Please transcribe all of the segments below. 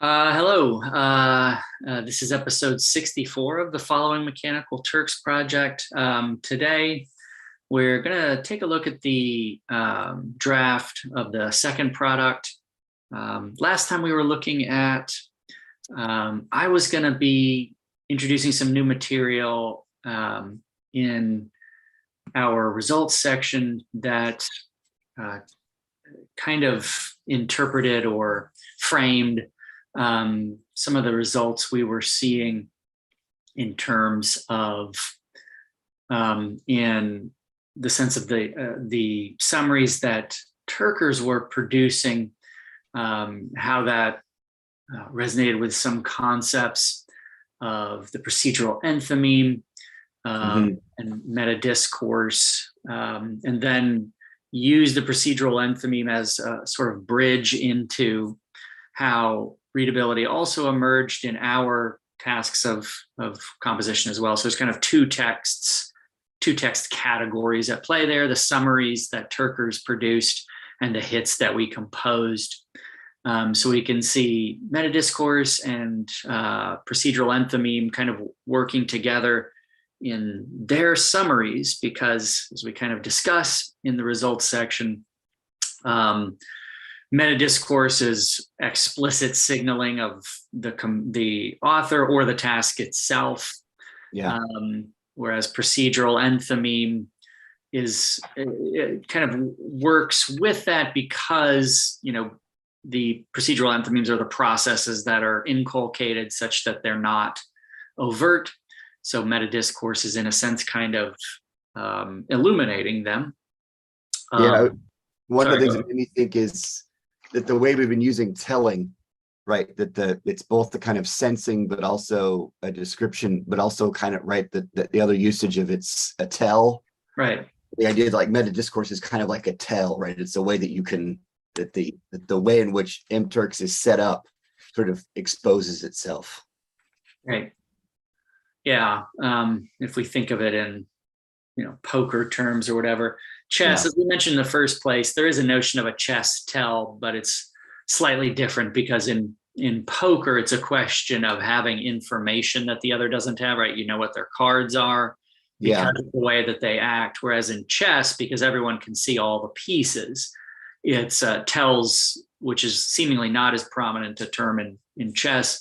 Hello. This is episode 64 of the Following Mechanical Turks project. Today, we're going to take a look at the draft of the second product. Last time we were looking at, I was going to be introducing some new material in our results section that kind of interpreted or framed some of the results we were seeing in terms of in the sense of the summaries that Turkers were producing, how that resonated with some concepts of the procedural enthymeme and meta discourse, and then use the procedural enthymeme as a sort of bridge into how readability also emerged in our tasks of composition as well. So there's kind of two text categories at play there: the summaries that Turkers produced and the hits that we composed. So we can see meta discourse and procedural enthymeme kind of working together in their summaries, because as we kind of discuss in the results section, meta discourse is explicit signaling of the author or the task itself. Whereas procedural enthymeme is, it kind of works with that because, the procedural enthymemes are the processes that are inculcated such that they're not overt. So meta discourse is in a sense kind of illuminating them. One of the things that made me think is that the way we've been using telling, right, that it's both the kind of sensing but also a description, but also kind of the other usage of it's a tell, right? The idea that like meta discourse is kind of like a tell, right? It's a way that you can, that the way in which mturks is set up sort of exposes itself, right? Yeah. If we think of it in poker terms or whatever, chess, as we mentioned in the first place, there is a notion of a chess tell, but it's slightly different because in poker, it's a question of having information that the other doesn't have, right? You know what their cards are because of the way that they act. Whereas in chess, because everyone can see all the pieces, it's tells, which is seemingly not as prominent a term in chess,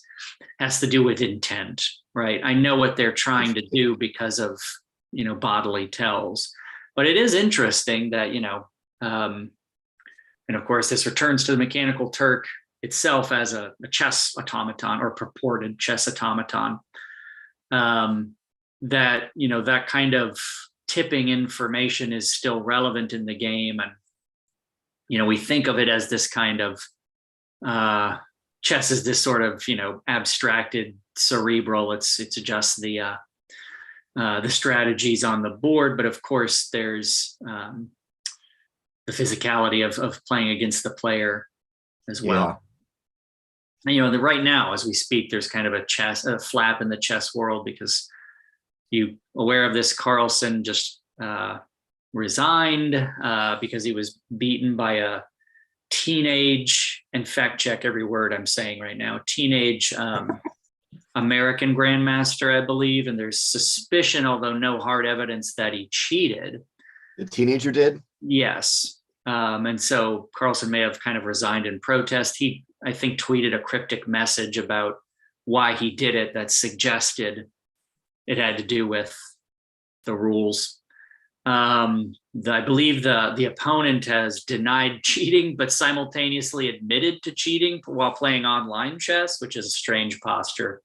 has to do with intent, right? I know what they're trying to do because of bodily tells. But it is interesting that, and of course, this returns to the Mechanical Turk itself as a chess automaton or purported chess automaton, that, that kind of tipping information is still relevant in the game. And, we think of it as this kind of chess is this sort of, abstracted cerebral. It's just the strategies on the board, but of course there's the physicality of playing against the player as well. And, right now as we speak, there's kind of a flap in the chess world, because you aware of this? Carlsen just resigned because he was beaten by a teenage, and fact check every word I'm saying right now, teenage American grandmaster, I believe, and there's suspicion, although no hard evidence, that he cheated. The teenager did? Yes. And so Carlsen may have kind of resigned in protest. He, I think, tweeted a cryptic message about why he did it that suggested it had to do with the rules. I believe the opponent has denied cheating, but simultaneously admitted to cheating while playing online chess, which is a strange posture.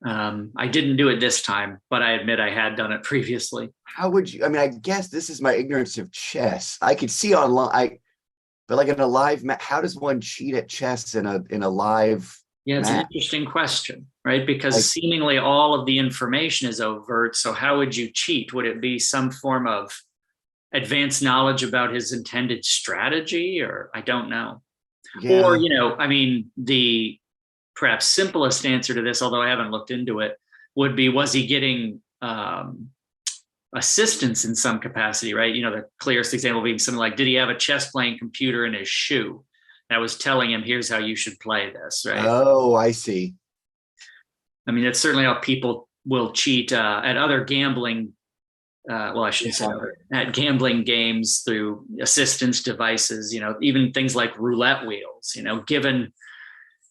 I didn't do it this time, but I admit I had done it previously. How would you? I mean, I guess this is my ignorance of chess. I could see online, but like in a live match, how does one cheat at chess in a live? Yeah, it's an interesting question, right? Because seemingly all of the information is overt. So how would you cheat? Would it be some form of advanced knowledge about his intended strategy, or I don't know. Yeah. Or, the perhaps simplest answer to this, although I haven't looked into it, would be, was he getting assistance in some capacity, right? The clearest example being something like, did he have a chess playing computer in his shoe? I was telling him, here's how you should play this, right? Oh, I see. I mean, that's certainly how people will cheat at other gambling. Well, I shouldn't say Yeah. other, at gambling games through assistance devices, even things like roulette wheels, given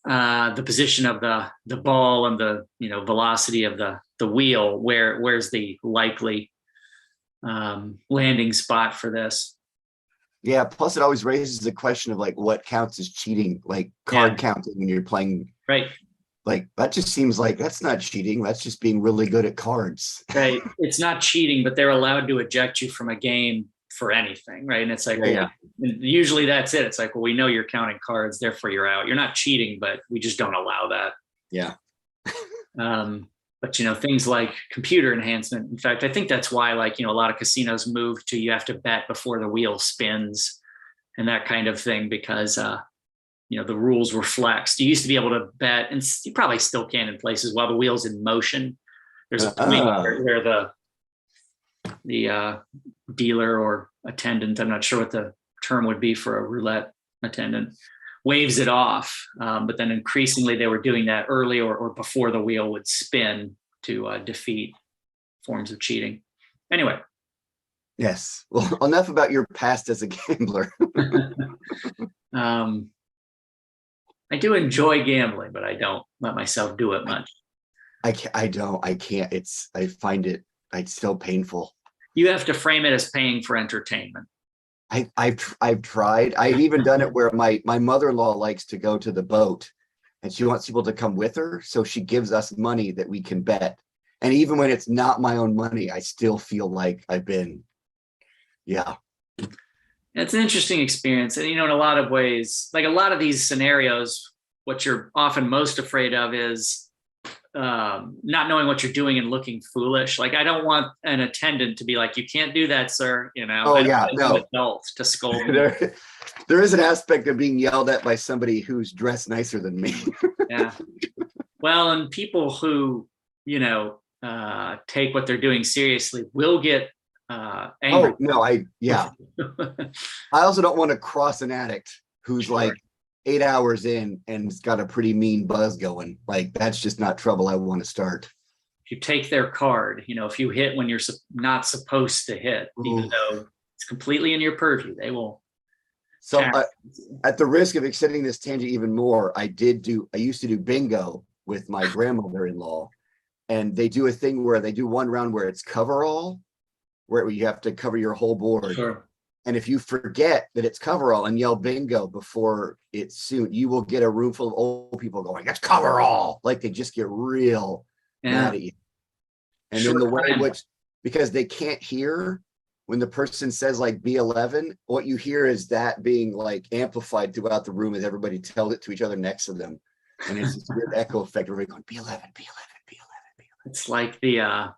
the position of the ball and the, velocity of the wheel, where's the likely landing spot for this. Yeah. Plus, it always raises the question of like what counts as cheating, like card counting when you're playing. Right. Like that just seems like that's not cheating. That's just being really good at cards. Right. It's not cheating, but they're allowed to eject you from a game for anything. Right. And it's like, usually that's it. It's like, well, we know you're counting cards, therefore you're out. You're not cheating, but we just don't allow that. Yeah. But things like computer enhancement. In fact, I think that's why, like, a lot of casinos move to you have to bet before the wheel spins and that kind of thing, because the rules were flexed. You used to be able to bet, and you probably still can in places while the wheel's in motion. There's a point where the dealer or attendant, I'm not sure what the term would be for a roulette attendant, waves it off. But then increasingly they were doing that early or before the wheel would spin to defeat forms of cheating. Anyway. Yes. Well, enough about your past as a gambler. I do enjoy gambling, but I don't let myself do it much. I can't. I find it's so painful. You have to frame it as paying for entertainment. I've tried. I've even done it where my mother-in-law likes to go to the boat and she wants people to come with her. So she gives us money that we can bet. And even when it's not my own money, I still feel like I've been, It's an interesting experience. And, in a lot of ways, like a lot of these scenarios, what you're often most afraid of is not knowing what you're doing and looking foolish. Like, I don't want an attendant to be like, you can't do that, sir. Oh, yeah, no. Adult to scold me. There is an aspect of being yelled at by somebody who's dressed nicer than me. Yeah. Well, and people who, take what they're doing seriously will get angry. Oh, no, I also don't want to cross an addict who's like 8 hours in and has got a pretty mean buzz going. Like, that's just not trouble I want to start. If you take their card, if you hit when you're not supposed to hit, even though it's completely in your purview, they will. So at the risk of extending this tangent even more, I used to do bingo with my grandmother-in-law, and they do a thing where they do one round where it's cover all, where you have to cover your whole board. Sure. And if you forget that it's cover all and yell bingo before it's soon, you will get a room full of old people going, that's cover all. Like, they just get real mad at you. And then the way in which, because they can't hear when the person says like B11, what you hear is that being like amplified throughout the room as everybody tells it to each other next to them. And it's this weird echo effect. Everybody going B11, B11, B11, B11. It's like the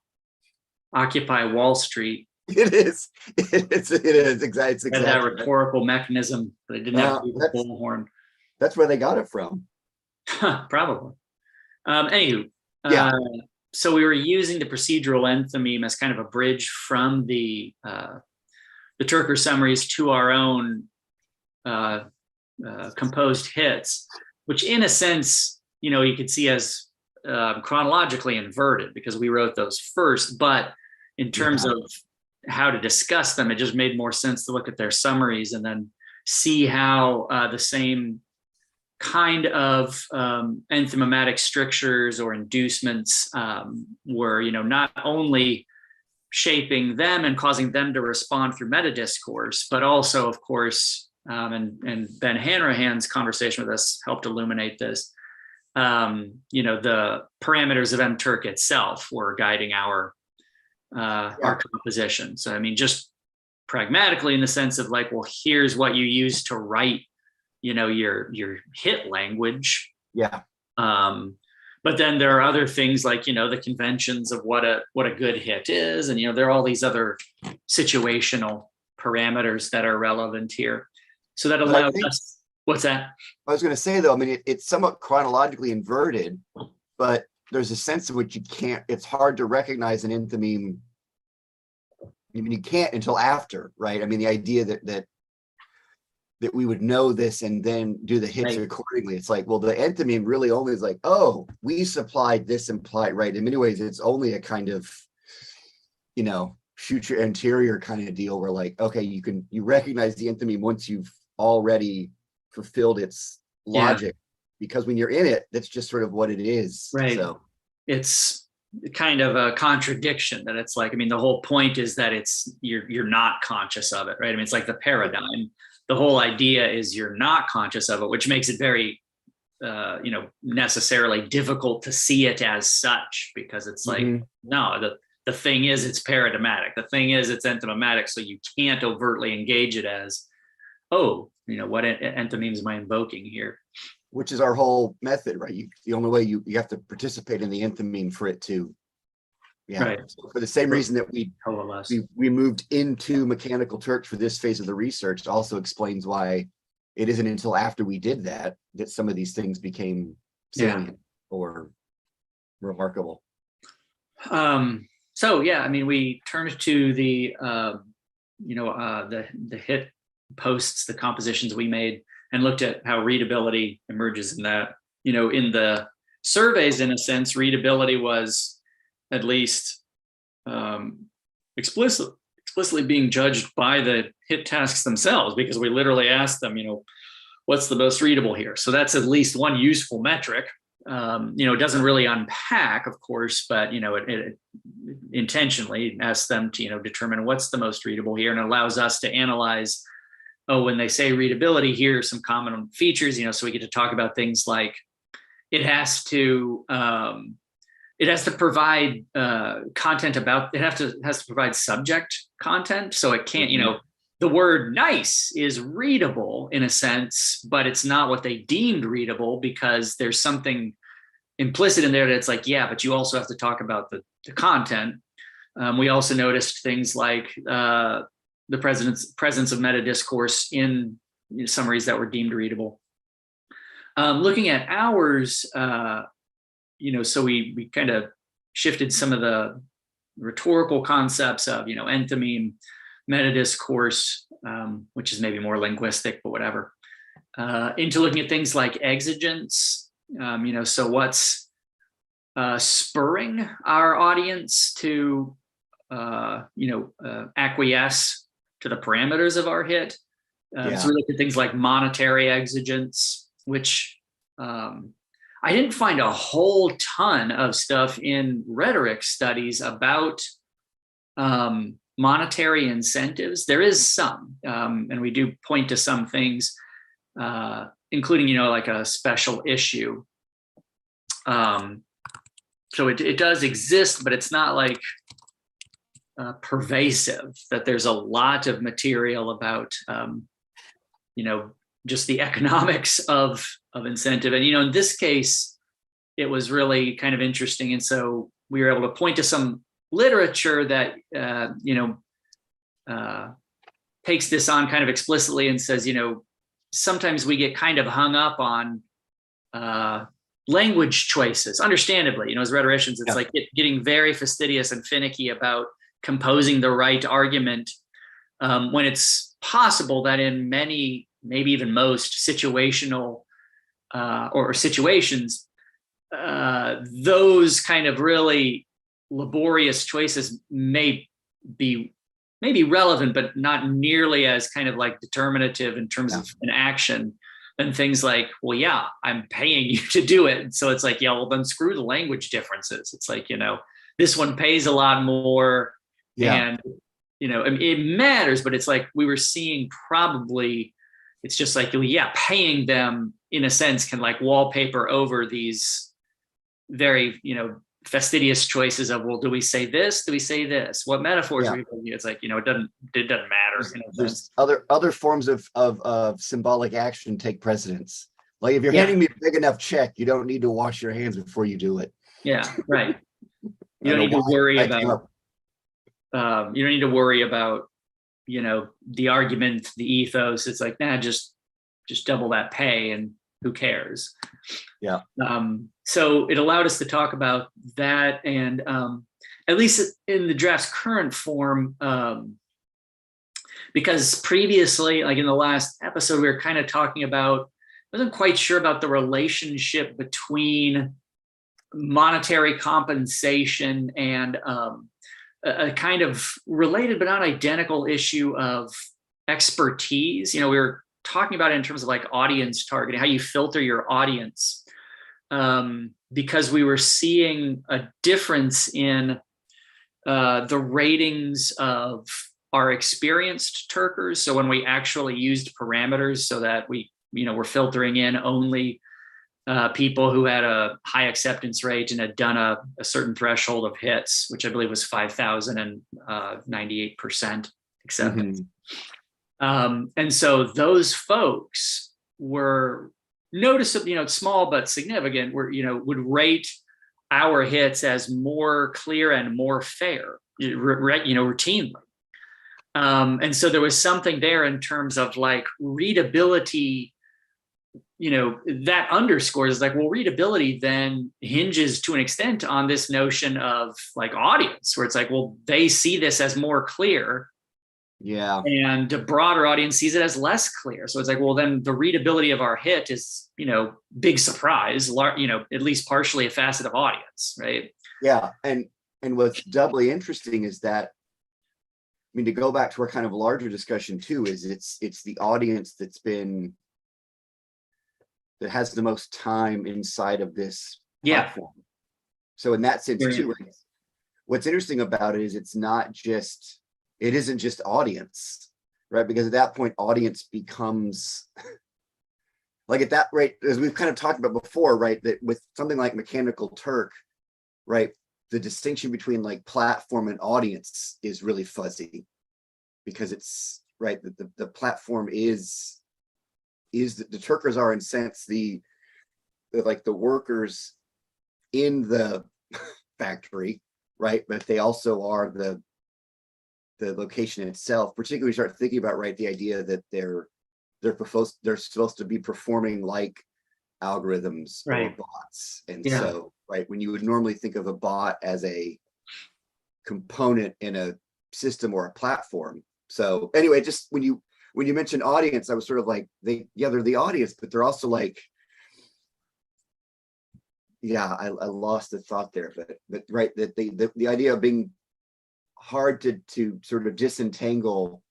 Occupy Wall Street. It is. It is exactly. It's exactly that rhetorical mechanism. They didn't have the bullhorn. That's where they got it from. Probably. Anywho, so we were using the procedural enthymeme as kind of a bridge from the Turker summaries to our own composed hits, which in a sense, you could see as chronologically inverted because we wrote those first, but in terms of how to discuss them, it just made more sense to look at their summaries and then see how the same kind of enthymematic strictures or inducements were, not only shaping them and causing them to respond through meta discourse, but also, of course, and Ben Hanrahan's conversation with us helped illuminate this. The parameters of M-Turk itself were guiding our composition. So, I mean, just pragmatically in the sense of like, well, here's what you use to write, your hit language. Yeah. But then there are other things like, the conventions of what a good hit is. And, there are all these other situational parameters that are relevant here. So that allows us. What's that? I was going to say, though, I mean, it's somewhat chronologically inverted, but there's a sense in which it's hard to recognize an enthymeme. I mean, you can't until after, right? I mean, the idea that that we would know this and then do the hits Right. accordingly. It's like, well, the enthymeme really only is like, oh, we supplied this implied, right? In many ways, it's only a kind of, shoot your anterior kind of deal where like, okay, you recognize the enthymeme once you've already fulfilled its Yeah. logic, because when you're in it, that's just sort of what it is. Right. So It's kind of a contradiction that it's like, I mean, the whole point is that you're not conscious of it, right? I mean, it's like the paradigm. The whole idea is you're not conscious of it, which makes it very, necessarily difficult to see it as such, because it's like, no, the thing is it's paradigmatic. The thing is it's enthymematic. So you can't overtly engage it as, oh, what enthymemes am I invoking here? which is our whole method, right? The only way you have to participate in the enthymeme for it to, Right. So for the same reason that we moved into mechanical Turks for this phase of the research, also explains why it isn't until after we did that some of these things became salient or remarkable. So yeah, I mean, we turned to the hit posts, the compositions we made, and looked at how readability emerges in that. In the surveys, in a sense, readability was at least explicitly being judged by the hit tasks themselves, because we literally asked them, what's the most readable here? So that's at least one useful metric. It doesn't really unpack, of course, but it intentionally asks them to determine what's the most readable here, and it allows us to analyze. Oh, when they say readability, here are some common features. So we get to talk about things like it has to provide content about. It has to provide subject content, so it can't. The word nice is readable in a sense, but it's not what they deemed readable, because there's something implicit in there that's like, yeah, but you also have to talk about the content. We also noticed things like the presence of meta discourse in summaries that were deemed readable. Looking at ours, so we kind of shifted some of the rhetorical concepts of, enthymeme, meta discourse, which is maybe more linguistic, but whatever, into looking at things like exigence. So what's spurring our audience to, acquiesce to the parameters of our hit. So we look at things like monetary exigence, which I didn't find a whole ton of stuff in rhetoric studies about monetary incentives. There is some, and we do point to some things, including, like a special issue. So it does exist, but it's not like pervasive, that there's a lot of material about, just the economics of incentive. And, in this case, it was really kind of interesting. And so we were able to point to some literature that, takes this on kind of explicitly and says, sometimes we get kind of hung up on language choices, understandably, as rhetoricians, it's like getting very fastidious and finicky about composing the right argument, when it's possible that in many, maybe even most situational or situations, those kind of really laborious choices may be relevant, but not nearly as kind of like determinative in terms of an action than things like, well, yeah, I'm paying you to do it. So it's like, yeah, well, then screw the language differences. It's like, this one pays a lot more. And, it matters, but it's like we were seeing probably, it's just like, yeah, paying them in a sense can like wallpaper over these very, fastidious choices of, well, do we say this? Do we say this? What metaphors are we using? It's like, it doesn't matter. There's other forms of symbolic action take precedence. Like if you're handing me a big enough check, you don't need to wash your hands before you do it. Yeah, right. You don't need to worry about. You don't need to worry about, the argument, the ethos. It's like, nah, just double that pay and who cares? Yeah. So it allowed us to talk about that. And at least in the draft's current form, because previously, like in the last episode, we were kind of talking about, I wasn't quite sure about the relationship between monetary compensation and a kind of related but not identical issue of expertise. We were talking about it in terms of like audience targeting, how you filter your audience, because we were seeing a difference in the ratings of our experienced Turkers. So when we actually used parameters so that we, were filtering in only people who had a high acceptance rate and had done a certain threshold of hits, which I believe was 5,000 and 98% acceptance. And so those folks were noticeable, small but significant, would rate our hits as more clear and more fair, routinely. And so there was something there in terms of like readability, that underscores like, well, readability then hinges to an extent on this notion of like audience, where it's like, well, they see this as more clear. Yeah. And a broader audience sees it as less clear. So it's like, well, then the readability of our hit is, big surprise, at least partially a facet of audience, right? Yeah. And what's doubly interesting is that, to go back to our kind of larger discussion too, is it's the audience that has the most time inside of this platform. So in that sense too, right, what's interesting about it is it isn't just audience, right? Because at that point, audience becomes like, at that rate, as we've kind of talked about before, right, that with something like Mechanical Turk, right, the distinction between like platform and audience is really fuzzy, because it's right that the platform is the Turkers are in sense the workers in the factory, right? But they also are the location itself. Particularly, start thinking about, right, the idea that they're supposed to be performing like algorithms, right, or bots. And so, right, when you would normally think of a bot as a component in a system or a platform. So anyway, just when you mentioned audience, I was sort of like, they're the audience, but they're also like, I lost the thought there, but right, that the idea of being hard to sort of disentangle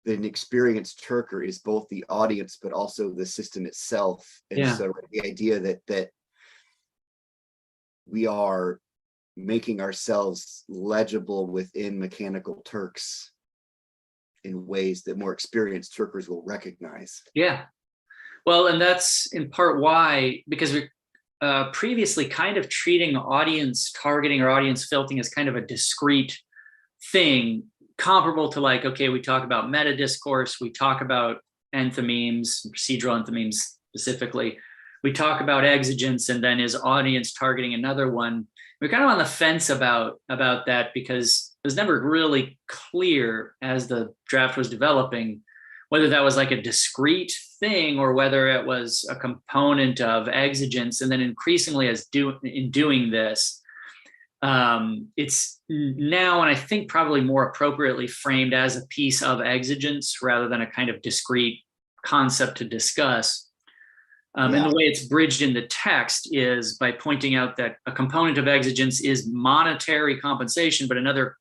an experienced Turker is both the audience but also the system itself. And so the idea that we are making ourselves legible within Mechanical Turks in ways that more experienced Turkers will recognize. Yeah. Well, and that's in part why, because we're previously kind of treating audience targeting or audience filtering as kind of a discrete thing, comparable to like, okay, we talk about meta discourse, we talk about enthymemes, procedural enthymemes specifically, we talk about exigence, and then is audience targeting another one. We're kind of on the fence about that, because it was never really clear as the draft was developing whether that was like a discrete thing or whether it was a component of exigence. And then increasingly, in doing this, it's now, and I think probably more appropriately framed as a piece of exigence rather than a kind of discrete concept to discuss. And the way it's bridged in the text is by pointing out that a component of exigence is monetary compensation, but another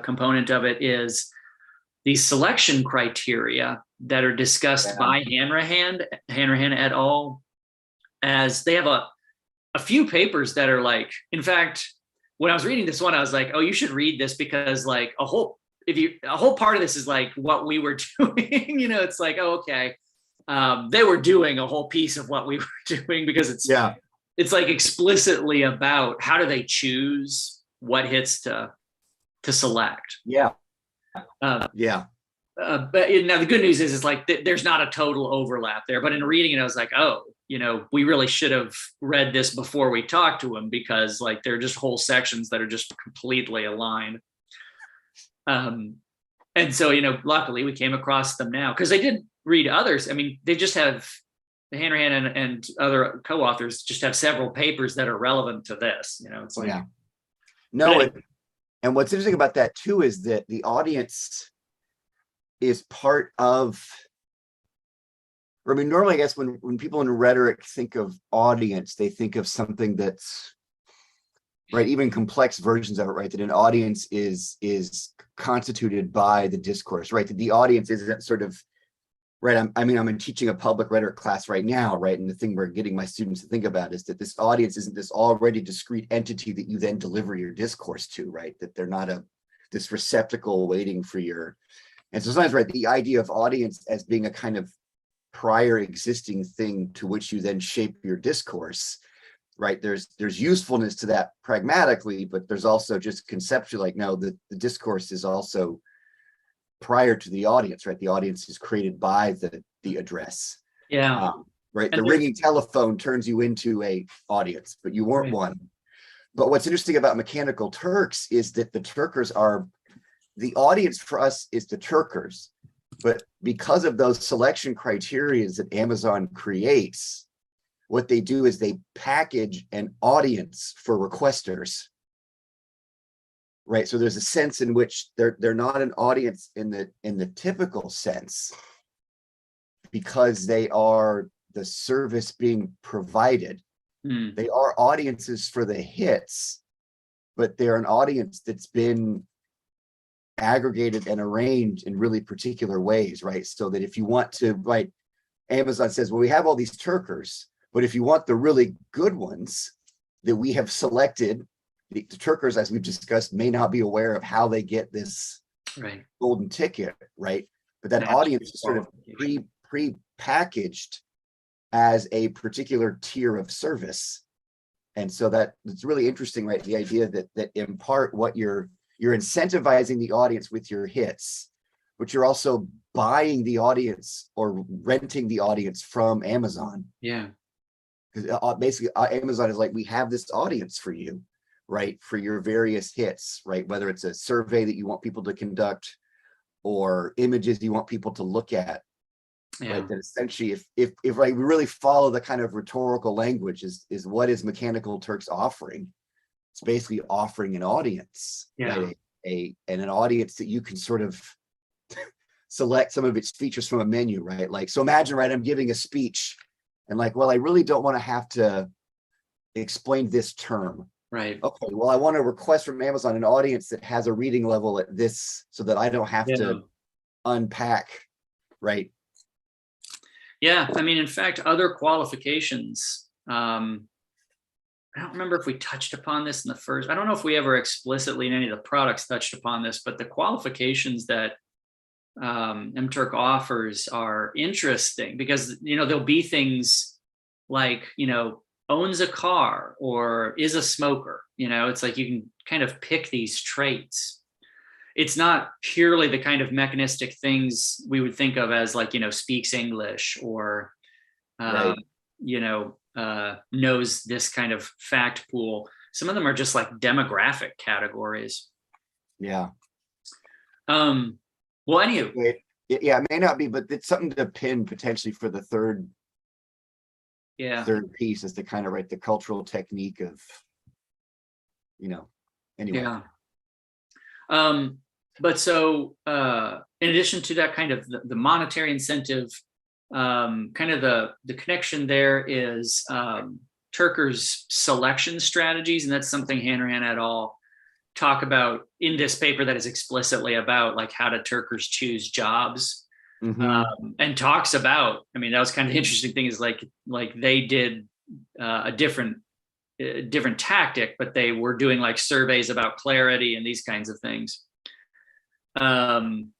component of it is the selection criteria that are discussed by Hanrahan et al. As they have a few papers that are like, in fact, when I was reading this one, I was like, oh, you should read this, because like a whole part of this is like what we were doing. It's like, oh, okay. They were doing a whole piece of what we were doing, because it's like explicitly about how do they choose what hits to select. But now the good news is like there's not a total overlap there. But in reading it, I was like, oh, we really should have read this before we talked to him, because like there are just whole sections that are just completely aligned. And so, luckily we came across them now, because I did read others. I mean, they just have the Hanrahan and other co-authors just have several papers that are relevant to this. It's like, no. And what's interesting about that too is that the audience is part of, or I mean, normally I guess when people in rhetoric think of audience, they think of something that's, right, even complex versions of it, right, that an audience is constituted by the discourse, right, that the audience isn't sort of, right, I'm teaching a public rhetoric class right now, right, and the thing we're getting my students to think about is that this audience isn't this already discrete entity that you then deliver your discourse to, right, that they're not this receptacle waiting for your, and so sometimes, right, the idea of audience as being a kind of prior existing thing to which you then shape your discourse, right, there's usefulness to that pragmatically, but there's also just conceptually, like, no, the discourse is also prior to the audience, right? The audience is created by the address. Yeah. Right. And the ringing telephone turns you into a audience, but you weren't right. one. But what's interesting about Mechanical Turks is that the Turkers are, the audience for us is the Turkers, but because of those selection criteria that Amazon creates, what they do is they package an audience for requesters. Right, so there's a sense in which they're not an audience in the typical sense, because they are the service being provided. They are audiences for the hits, but they're an audience that's been aggregated and arranged in really particular ways, right? So that if you want to, right, Amazon says, well, we have all these Turkers, but if you want the really good ones that we have selected, the Turkers, as we've discussed, may not be aware of how they get this right. golden ticket, right? But that audience is sort of pre-packaged as a particular tier of service. And so that it's really interesting, right? The idea that in part what you're incentivizing the audience with your hits, but you're also buying the audience or renting the audience from Amazon. Yeah. Because basically Amazon is like, we have this audience for you, right, for your various hits, right, whether it's a survey that you want people to conduct or images you want people to look at, right, that essentially if right, we really follow the kind of rhetorical language is what is Mechanical Turks offering? It's basically offering an audience, right, and an audience that you can sort of select some of its features from a menu, right, like, so imagine, right, I'm giving a speech and like, well, I really don't want to have to explain this term. Right. Okay, well, I want to request from Amazon an audience that has a reading level at this so that I don't have to unpack, right? Yeah, I mean, in fact, other qualifications, I don't remember if we touched upon this in the first, I don't know if we ever explicitly in any of the products touched upon this, but the qualifications that MTurk offers are interesting because, there'll be things like, owns a car or is a smoker, it's like you can kind of pick these traits. It's not purely the kind of mechanistic things we would think of as like, speaks English or, Right. Knows this kind of fact pool. Some of them are just like demographic categories. Yeah. Well, anywho. Yeah, it may not be, but it's something to pin potentially for the third piece is to kind of write the cultural technique of, anyway. Yeah. But so in addition to that kind of the monetary incentive, kind of the connection there is Turker's selection strategies. And that's something Hanrahan et al. Talk about in this paper that is explicitly about like how do Turkers choose jobs. And talks about, I mean, that was kind of the interesting thing is like they did a different tactic, but they were doing like surveys about clarity and these kinds of things. And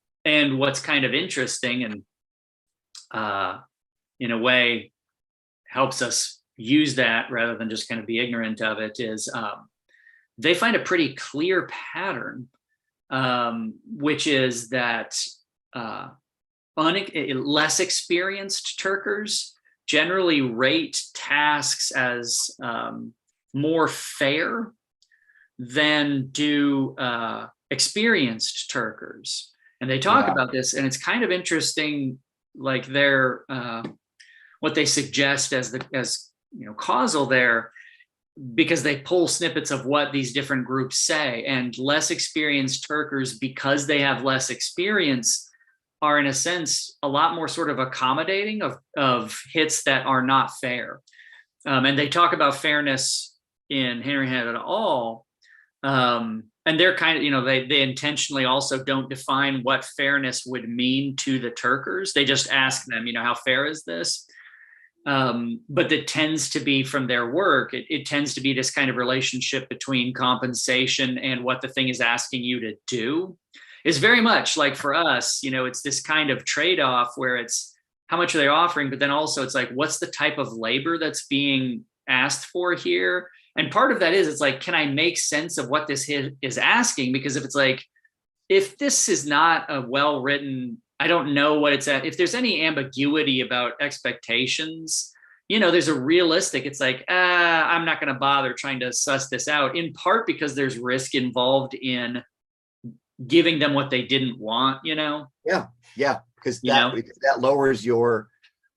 what's kind of interesting and in a way helps us use that rather than just kind of be ignorant of it is they find a pretty clear pattern, which is that less experienced Turkers generally rate tasks as more fair than do experienced Turkers. And they talk about this, and it's kind of interesting, like their what they suggest as causal there, because they pull snippets of what these different groups say, and less experienced Turkers, because they have less experience, are in a sense a lot more sort of accommodating of hits that are not fair. And they talk about fairness in Henry Hand et al. And they're kind of, they intentionally also don't define what fairness would mean to the Turkers. They just ask them, how fair is this? But that tends to be from their work. It tends to be this kind of relationship between compensation and what the thing is asking you to do. Is very much like for us, it's this kind of trade-off where it's how much are they offering, but then also it's like, what's the type of labor that's being asked for here? And part of that is, it's like, can I make sense of what this is asking? Because if it's like, if this is not a well-written, I don't know what it's at. If there's any ambiguity about expectations, there's a realistic, it's like, I'm not going to bother trying to suss this out, in part because there's risk involved in giving them what they didn't want, Yeah. Because that lowers your,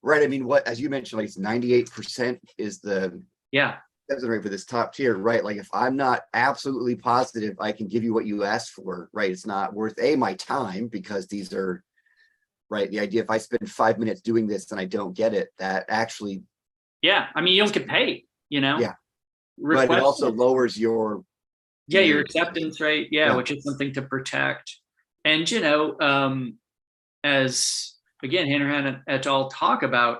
right. I mean, what, as you mentioned, like 98% is the rate for this top tier, right? Like if I'm not absolutely positive I can give you what you asked for, right? It's not worth my time, because these are, right. The idea, if I spend 5 minutes doing this and I don't get it, that actually. Yeah. I mean, you don't get paid, Yeah. But it also lowers your. Yeah. Your acceptance rate. Yeah. Which is something to protect. And, as again, Hanrahan et al. Talk about,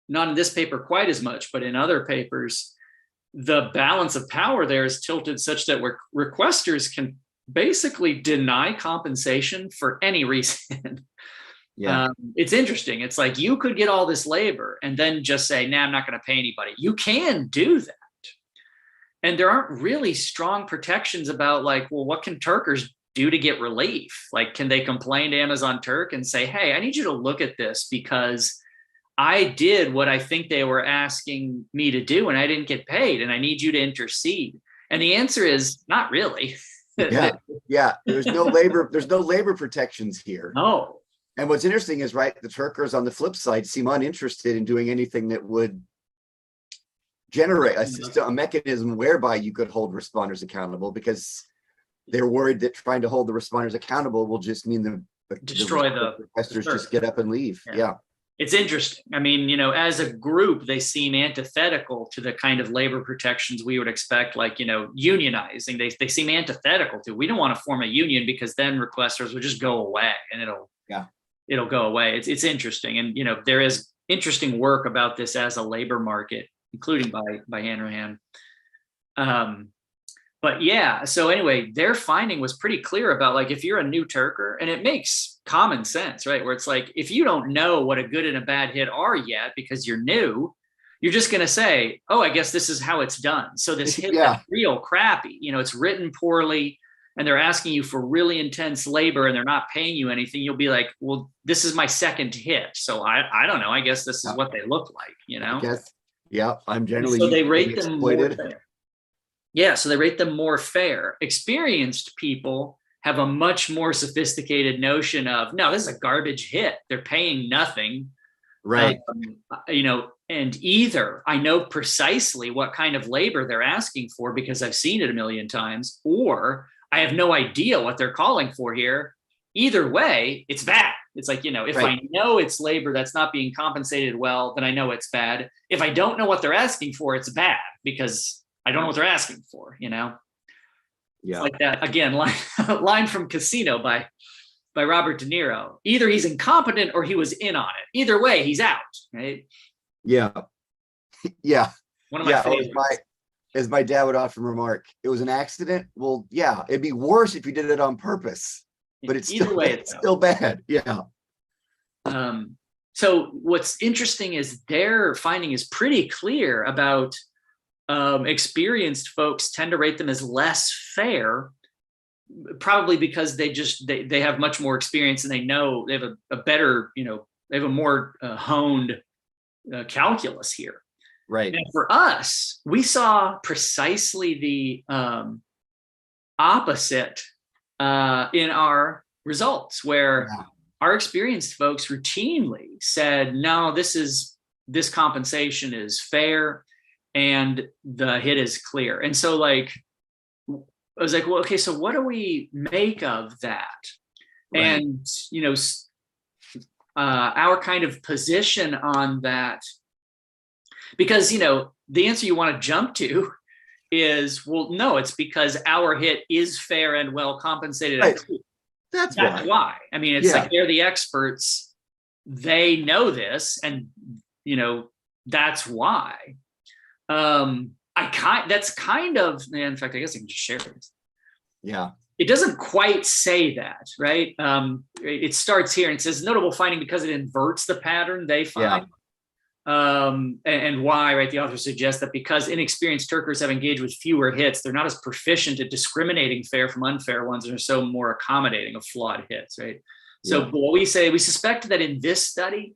not in this paper quite as much, but in other papers, the balance of power there is tilted such that requesters can basically deny compensation for any reason. Yeah. It's interesting. It's like, you could get all this labor and then just say, nah, I'm not going to pay anybody. You can do that. And there aren't really strong protections about like, well, what can Turkers do to get relief? Like, can they complain to Amazon Turk and say, hey, I need you to look at this because I did what I think they were asking me to do and I didn't get paid and I need you to intercede? And the answer is not really. Yeah. There's no labor protections here. No. And what's interesting is, right, the Turkers on the flip side seem uninterested in doing anything that would generate a system, a mechanism whereby you could hold responders accountable, because they're worried that trying to hold the responders accountable will just mean the destroy the requesters just get up and leave. Yeah. It's interesting. I mean, as a group, they seem antithetical to the kind of labor protections we would expect, like, unionizing. They seem antithetical to. We don't want to form a union because then requesters will just go away and it'll go away. It's interesting. And, there is interesting work about this as a labor market, including by Hanrahan. But yeah, so anyway, their finding was pretty clear about, like, if you're a new Turker, and it makes common sense, right? Where it's like, if you don't know what a good and a bad hit are yet because you're new, you're just going to say, oh, I guess this is how it's done. So this hit is real crappy. It's written poorly and they're asking you for really intense labor and they're not paying you anything. You'll be like, well, this is my second hit. So I don't know. I guess this is what they look like, I guess, I'm generally. So they rate them more fair. Yeah, so they rate them more fair. Experienced people have a much more sophisticated notion of, no, this is a garbage hit. They're paying nothing. Right. And either I know precisely what kind of labor they're asking for because I've seen it a million times, or I have no idea what they're calling for here. Either way, it's bad. It's like, if I know it's labor that's not being compensated well, then I know it's bad. If I don't know what they're asking for, it's bad because I don't know what they're asking for, Yeah. It's like that, again, line from Casino by Robert De Niro. Either he's incompetent or he was in on it. Either way, he's out, right? Yeah. Yeah. One of my favorites. As my dad would often remark, it was an accident. Well, yeah, it'd be worse if you did it on purpose, but it's still bad. Yeah. So what's interesting is their finding is pretty clear about experienced folks tend to rate them as less fair, probably because they have much more experience and they know they have a better, they have a more honed calculus here. Right. And for us, we saw precisely the opposite in our results, where our experienced folks routinely said, no, this compensation is fair and the hit is clear. And so, like, I was like, well, okay, so what do we make of that? Right. And, our kind of position on that, because, the answer you want to jump to is, well, no, it's because our hit is fair and well compensated. Right. That's why. I mean, it's like they're the experts. They know this, and that's why. That's kind of, in fact, I guess I can just share this. Yeah. It doesn't quite say that, right? It starts here and it says notable finding because it inverts the pattern they find. And why, right? The author suggests that because inexperienced Turkers have engaged with fewer hits, they're not as proficient at discriminating fair from unfair ones, and are so more accommodating of flawed hits, right? So what we say, we suspect that in this study,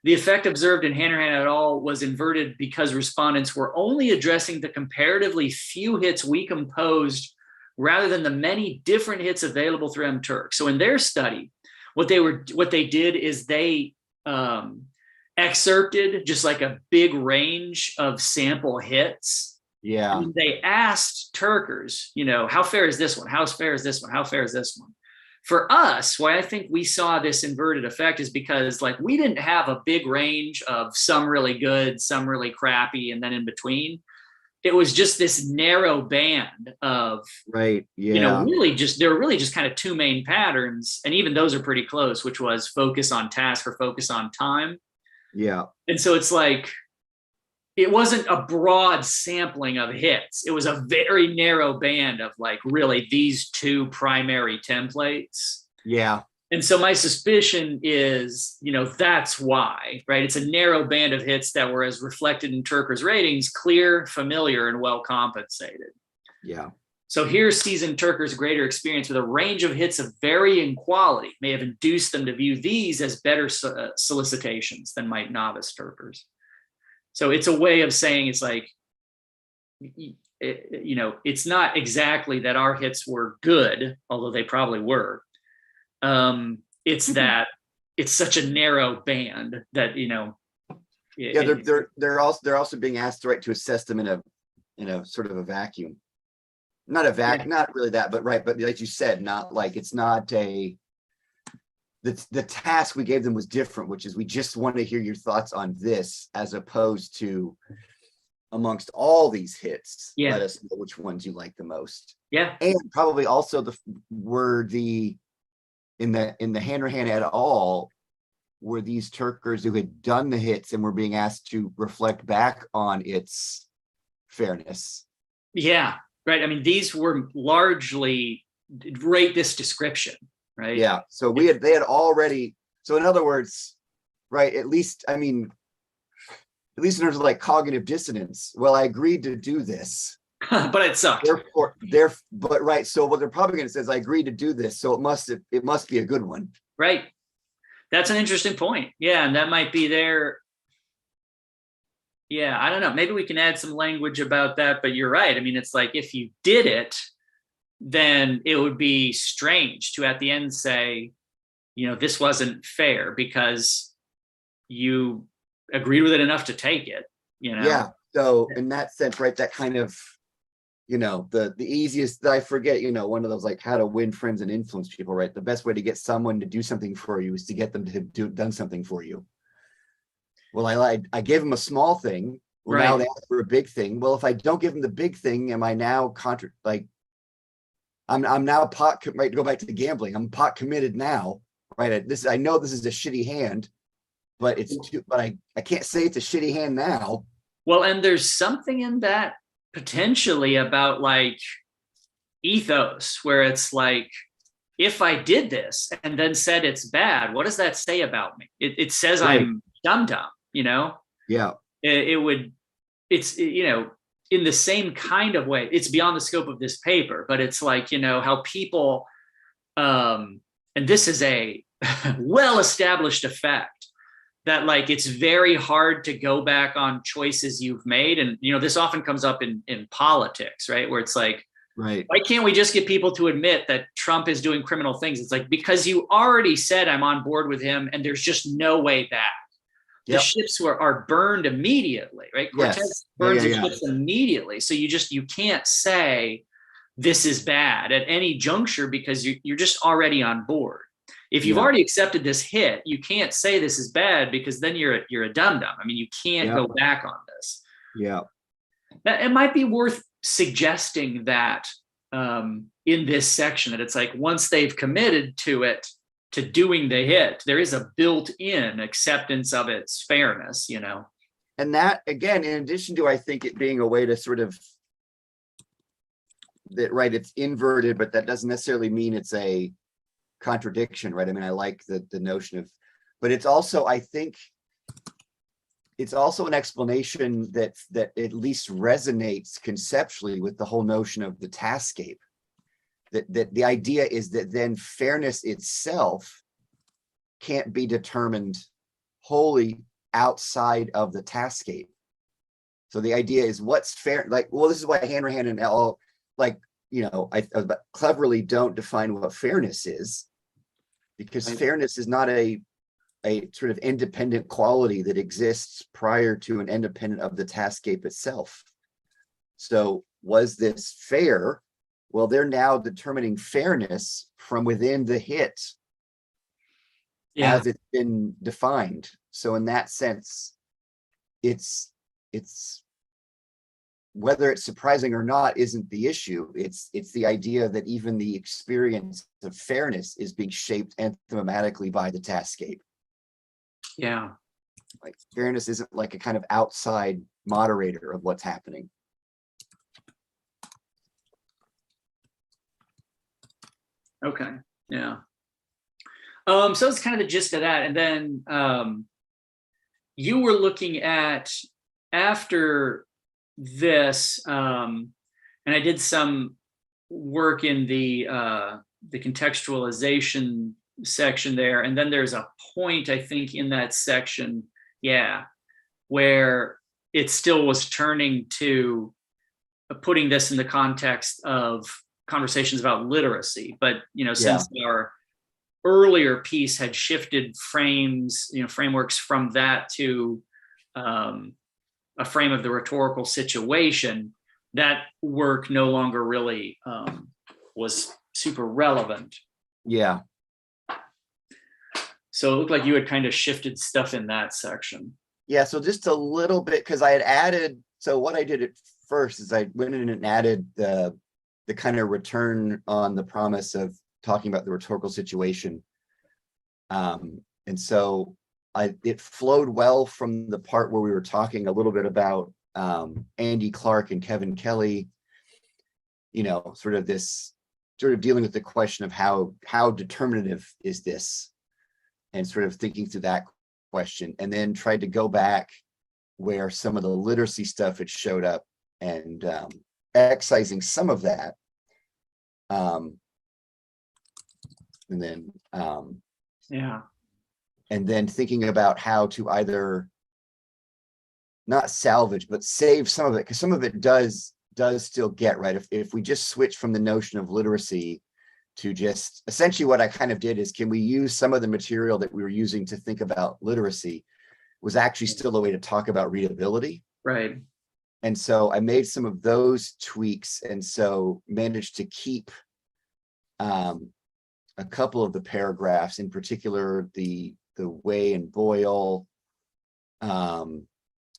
the effect observed in Hanrahan et al. Was inverted because respondents were only addressing the comparatively few hits we composed rather than the many different hits available through Turks. So in their study, what they did is they excerpted just like a big range of sample hits. Yeah. And they asked Turkers, how fair is this one? How fair is this one? How fair is this one? For us, why I think we saw this inverted effect is because like we didn't have a big range of some really good, some really crappy, and then in between. It was just this narrow band of, right. Yeah. there were really just kind of two main patterns. And even those are pretty close, which was focus on task or focus on time. Yeah. And so it's like, it wasn't a broad sampling of hits. It was a very narrow band of like really these two primary templates. Yeah. And so my suspicion is, that's why, right? It's a narrow band of hits that were, as reflected in Turker's ratings, clear, familiar, and well compensated. Yeah. So here, seasoned Turkers' greater experience with a range of hits of varying quality may have induced them to view these as better solicitations than might novice Turkers. So it's a way of saying it's like, it's not exactly that our hits were good, although they probably were. It's that it's such a narrow band that they're also being asked to assess them in a sort of a vacuum. Not a vacuum, not really that, but right. But like you said, not like it's not the task we gave them was different, which is we just want to hear your thoughts on this, as opposed to amongst all these hits, let us know which ones you like the most. Yeah. And probably also in the Hanrahan et al. Were these Turkers who had done the hits and were being asked to reflect back on its fairness. Yeah. Right. I mean, these were largely rate this description, right? Yeah. So they had already, so in other words, right, at least in terms of like cognitive dissonance, well, I agreed to do this. But it sucked. But right. So what they're probably going to say is I agreed to do this. So it must be a good one. Right. That's an interesting point. Yeah. And that might be their, I don't know. Maybe we can add some language about that, but you're right. I mean, it's like, if you did it, then it would be strange to at the end say, this wasn't fair because you agreed with it enough to take it, Yeah. So in that sense, right, that kind of, the easiest, I forget, one of those like how to win friends and influence people, right? The best way to get someone to do something for you is to get them to done something for you. Well, I gave them a small thing. Well, now they ask for a big thing. Well, if I don't give them the big thing, am I now I'm now right, to go back to the gambling. I'm pot committed now, right? I know this is a shitty hand, but I can't say it's a shitty hand now. Well, and there's something in that potentially about like ethos, where it's like, if I did this and then said it's bad, what does that say about me? It says I'm dumb, Yeah. It's in the same kind of way. It's beyond the scope of this paper, but it's like, how people, and this is a well-established effect, that like it's very hard to go back on choices you've made. And this often comes up in politics, right? Where it's like, right, why can't we just get people to admit that Trump is doing criminal things? It's like, because you already said I'm on board with him and there's just no way back. The ships are burned immediately, right? Cortez burns the ships immediately. So you can't say this is bad at any juncture because you're just already on board. If you've Yeah. already accepted this hit, you can't say this is bad, because then you're a dum-dum. I mean, you can't Yeah. go back on this. Yeah. It might be worth suggesting that in this section, that it's like, once they've committed to it, to doing the hit, there is a built-in acceptance of its fairness, you know. And that, again, in addition to, I think, it being a way to sort of that, right, it's inverted, but that doesn't necessarily mean it's a contradiction, right? I mean, I like the notion of, but it's also, I think it's also an explanation that at least resonates conceptually with the whole notion of the Taskscape. That the idea is that then fairness itself can't be determined wholly outside of the Taskscape. So the idea is, what's fair? Like, well, this is why Hanrahan and all, like, you know, I cleverly don't define what fairness is, because fairness is not a sort of independent quality that exists prior to and independent of the Taskscape itself. So was this fair? Well, they're now determining fairness from within the hit as it's been defined. So in that sense, it's whether it's surprising or not isn't the issue. It's the idea that even the experience of fairness is being shaped anthematically by the Taskscape. Yeah. Like, fairness isn't like a kind of outside moderator of what's happening. Okay. Yeah. So that's kind of the gist of that. And then you were looking at, after this, and I did some work in the contextualization section there, and then there's a point, I think, in that section, where it still was turning to putting this in the context of conversations about literacy. But, you know, since our earlier piece had shifted frameworks from that to a frame of the rhetorical situation, that work no longer really was super relevant. Yeah. So it looked like you had kind of shifted stuff in that section. Yeah, so just a little bit, because I had added, so what I did at first is I went in and added the kind of return on the promise of talking about the rhetorical situation. And so it flowed well from the part where we were talking a little bit about Andy Clark and Kevin Kelly, you know, sort of dealing with the question of how determinative is this, and sort of thinking through that question, and then tried to go back where some of the literacy stuff had showed up and excising some of that. And then and then thinking about how to either not salvage but save some of it, because some of it does still get right. If we just switch from the notion of literacy to just essentially what I kind of did is, can we use some of the material that we were using to think about literacy was actually still a way to talk about readability. Right. And so I made some of those tweaks, and so managed to keep a couple of the paragraphs, in particular the Way and Boyle and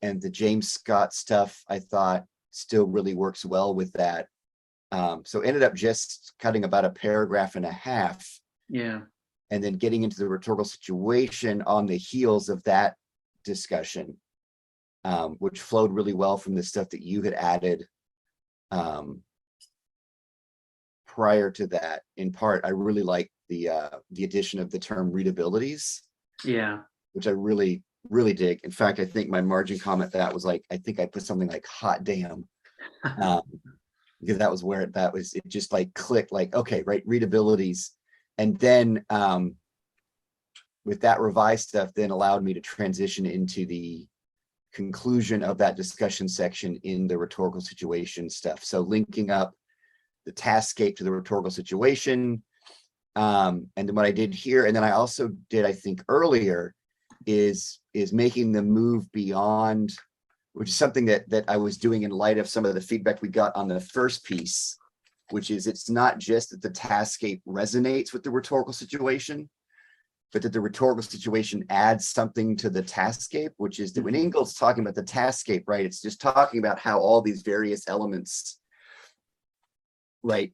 the James Scott stuff. I thought still really works well with that. So ended up just cutting about a paragraph and a half. Yeah. And then getting into the rhetorical situation on the heels of that discussion, which flowed really well from the stuff that you had added prior to that. In part, I really like the addition of the term readabilities. Yeah. Which I really, really dig. In fact, I think my margin comment that was like, I think I put something like hot damn. Because that was where it just like clicked, like, okay, right, readabilities. And then with that revised stuff, then allowed me to transition into the conclusion of that discussion section in the rhetorical situation stuff. So linking up the Taskscape to the rhetorical situation. And then what I did here, and then I also did, I think earlier, is making the move beyond, which is something that I was doing in light of some of the feedback we got on the first piece, which is it's not just that the Taskscape resonates with the rhetorical situation, but that the rhetorical situation adds something to the Taskscape, which is that when Ingold's talking about the Taskscape, right, it's just talking about how all these various elements, right,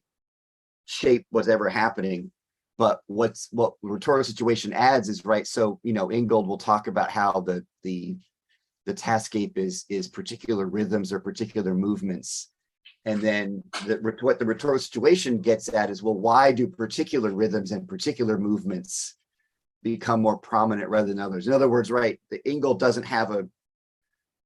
shape what's ever happening. But what the rhetorical situation adds is, right, so, Ingold will talk about how the Taskscape is particular rhythms or particular movements. And then what the rhetorical situation gets at is, well, why do particular rhythms and particular movements become more prominent rather than others? In other words, right, the Ingold doesn't have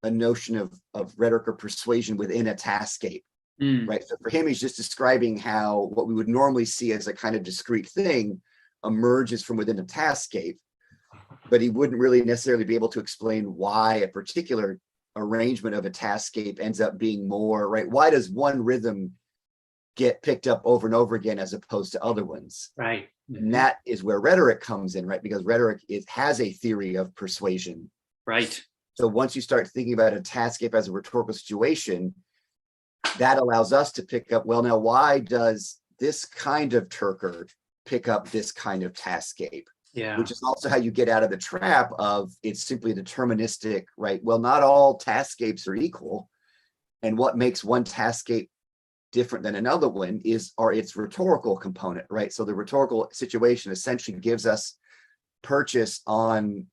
a notion of rhetoric or persuasion within a Taskscape, right? So for him, he's just describing how what we would normally see as a kind of discrete thing emerges from within a Taskscape, but he wouldn't really necessarily be able to explain why a particular arrangement of a Taskscape ends up being more, right? Why does one rhythm get picked up over and over again as opposed to other ones? Right. And that is where rhetoric comes in, right? Because rhetoric has a theory of persuasion. Right. So once you start thinking about a Taskscape as a rhetorical situation, that allows us to pick up, well, now why does this kind of Turker pick up this kind of Taskscape? Yeah. Which is also how you get out of the trap of it's simply deterministic, right? Well, not all Taskscapes are equal. And what makes one Taskscape different than another one is its rhetorical component, right? So the rhetorical situation essentially gives us purchase on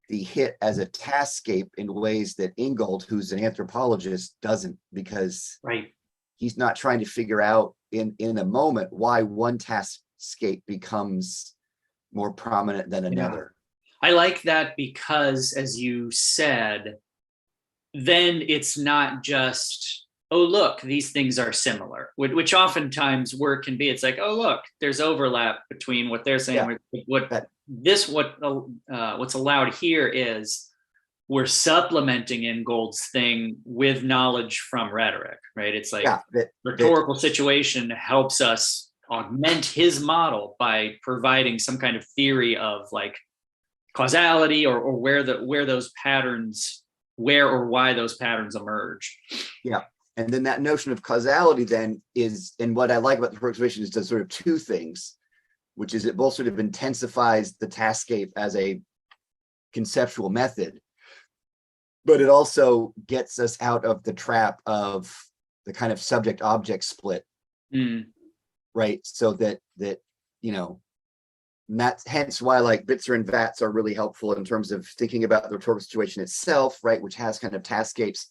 the hit as a Taskscape in ways that Ingold, who's an anthropologist, doesn't, because right. he's not trying to figure out in a moment why one Taskscape becomes more prominent than another. Yeah. I like that because, as you said, then it's not just, oh, look, these things are similar, which oftentimes word can be. It's like, oh, look, there's overlap between what they're saying. Yeah. What's allowed here is we're supplementing Ingold's thing with knowledge from rhetoric, right? It's like rhetorical situation helps us augment his model by providing some kind of theory of like causality or where those patterns, where or why those patterns emerge. Yeah. And then that notion of causality then is, and what I like about the persuasion is does sort of two things, which is it both sort of intensifies the Taskscape as a conceptual method, but it also gets us out of the trap of the kind of subject object split. Right. So that, and that's hence why like Bitzer and Vats are really helpful in terms of thinking about the rhetorical situation itself, right, which has kind of Taskscapes.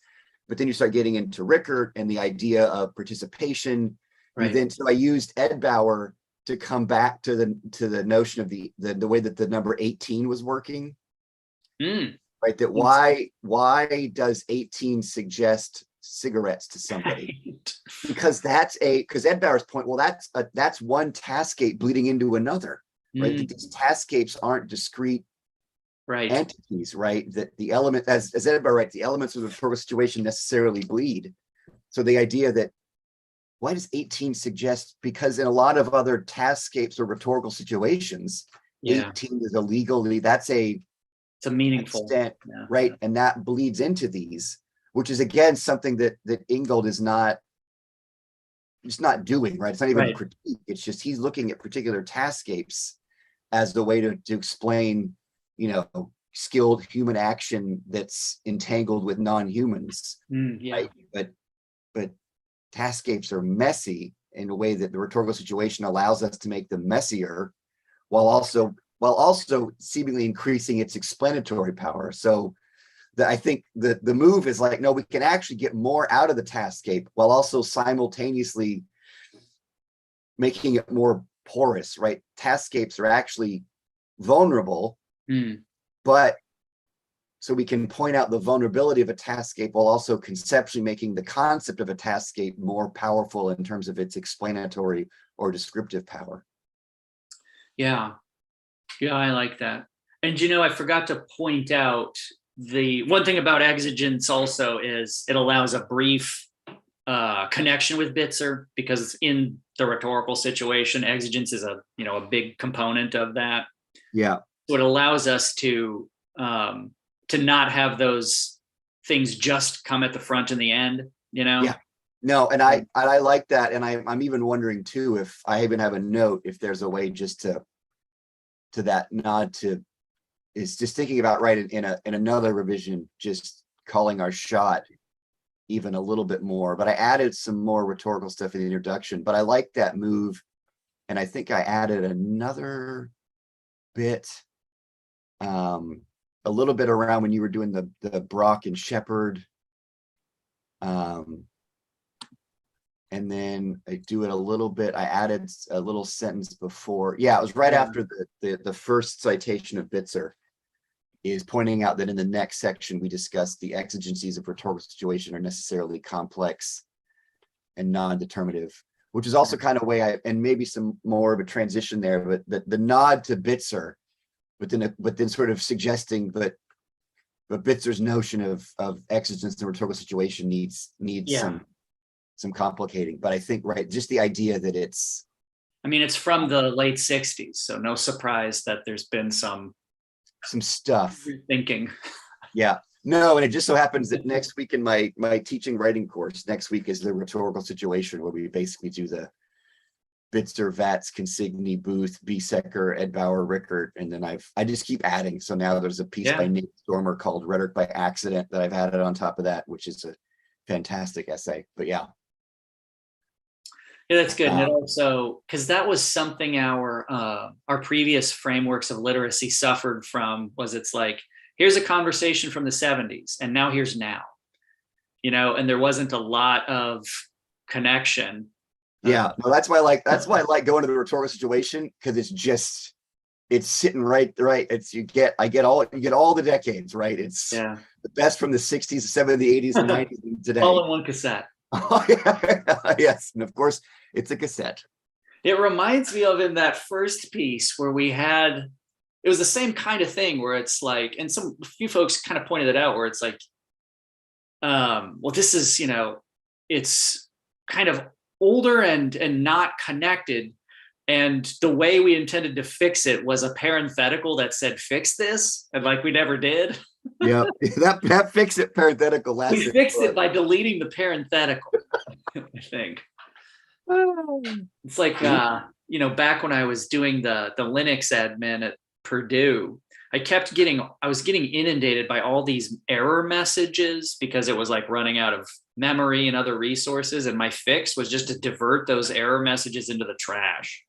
But then you start getting into Rickert and the idea of participation. Right. Then so I used Ed Bauer to come back to the notion of the way that the number 18 was working. Right. That why does 18 suggest cigarettes to somebody? Right. Because Ed Bauer's point, well, that's one Taskscape bleeding into another, right? That these Taskscapes aren't discrete entities, right? That the element, as Ed Bauer writes, the elements of the rhetorical situation necessarily bleed. So the idea that why does 18 suggest, because in a lot of other Taskscapes or rhetorical situations, 18 is illegally, it's a meaningful extent, right? And that bleeds into these, which is again something that Ingold is not doing, right? It's not even a critique. It's just he's looking at particular Taskscapes as the way to explain, skilled human action that's entangled with non-humans. Right? But Taskscapes are messy in a way that the rhetorical situation allows us to make them messier, while also seemingly increasing its explanatory power. So I think the move is like, no, we can actually get more out of the Taskscape while also simultaneously making it more porous, right? Taskscapes are actually vulnerable, but so we can point out the vulnerability of a Taskscape while also conceptually making the concept of a Taskscape more powerful in terms of its explanatory or descriptive power. Yeah, I like that. And I forgot to point out the one thing about exigence also is it allows a brief connection with Bitzer, because in the rhetorical situation, exigence is a big component of that. Yeah. So it allows us to not have those things just come at the front and the end, Yeah. No, and I like that, and I'm even wondering too if I even have a note if there's a way just to that nod to, is just thinking about, right, in another revision, just calling our shot even a little bit more. But I added some more rhetorical stuff in the introduction, but I like that move. And I think I added another bit, a little bit around when you were doing the Brock and Shepherd. And then I do it a little bit. I added a little sentence before. Yeah, it was right after the first citation of Bitzer, is pointing out that in the next section we discuss the exigencies of rhetorical situation are necessarily complex and non-determinative, which is also kind of way and maybe some more of a transition there, but the nod to Bitzer, but then sort of suggesting, but Bitzer's notion of exigence in a rhetorical situation needs some complicating. But I think, right, just the idea that it's, I mean, it's from the late 60s, so no surprise that there's been some stuff thinking. Yeah, no, and it just so happens that next week in my teaching writing course, next week is the rhetorical situation, where we basically do the Bitzer, Vatz, Consigny, Booth, Biesecker, Ed Bauer, Rickert, and then I just keep adding. So now there's a piece by Nate Stormer called Rhetoric by Accident that I've added on top of that, which is a fantastic essay. But yeah, that's good. And it also, because that was something our previous frameworks of literacy suffered from, was it's like, here's a conversation from the 70s and now here's now, and there wasn't a lot of connection. Yeah, no, that's why I like going to the rhetorical situation, because it's sitting right. It's you get all the decades, right? It's the best from the 60s, the 70s, the 80s, and 90s and today. All in one cassette. Oh, yeah. Yes, and of course it's a cassette. It reminds me of in that first piece where it was the same kind of thing, where it's like, and a few folks kind of pointed it out, where it's like, well, this is, it's kind of older and not connected. And the way we intended to fix it was a parenthetical that said, fix this. And like, we never did. Yeah, that fix it parenthetical last. We fixed it by deleting the parenthetical, I think. It's like, back when I was doing the Linux admin at Purdue, I was getting inundated by all these error messages because it was like running out of memory and other resources. And my fix was just to divert those error messages into the trash.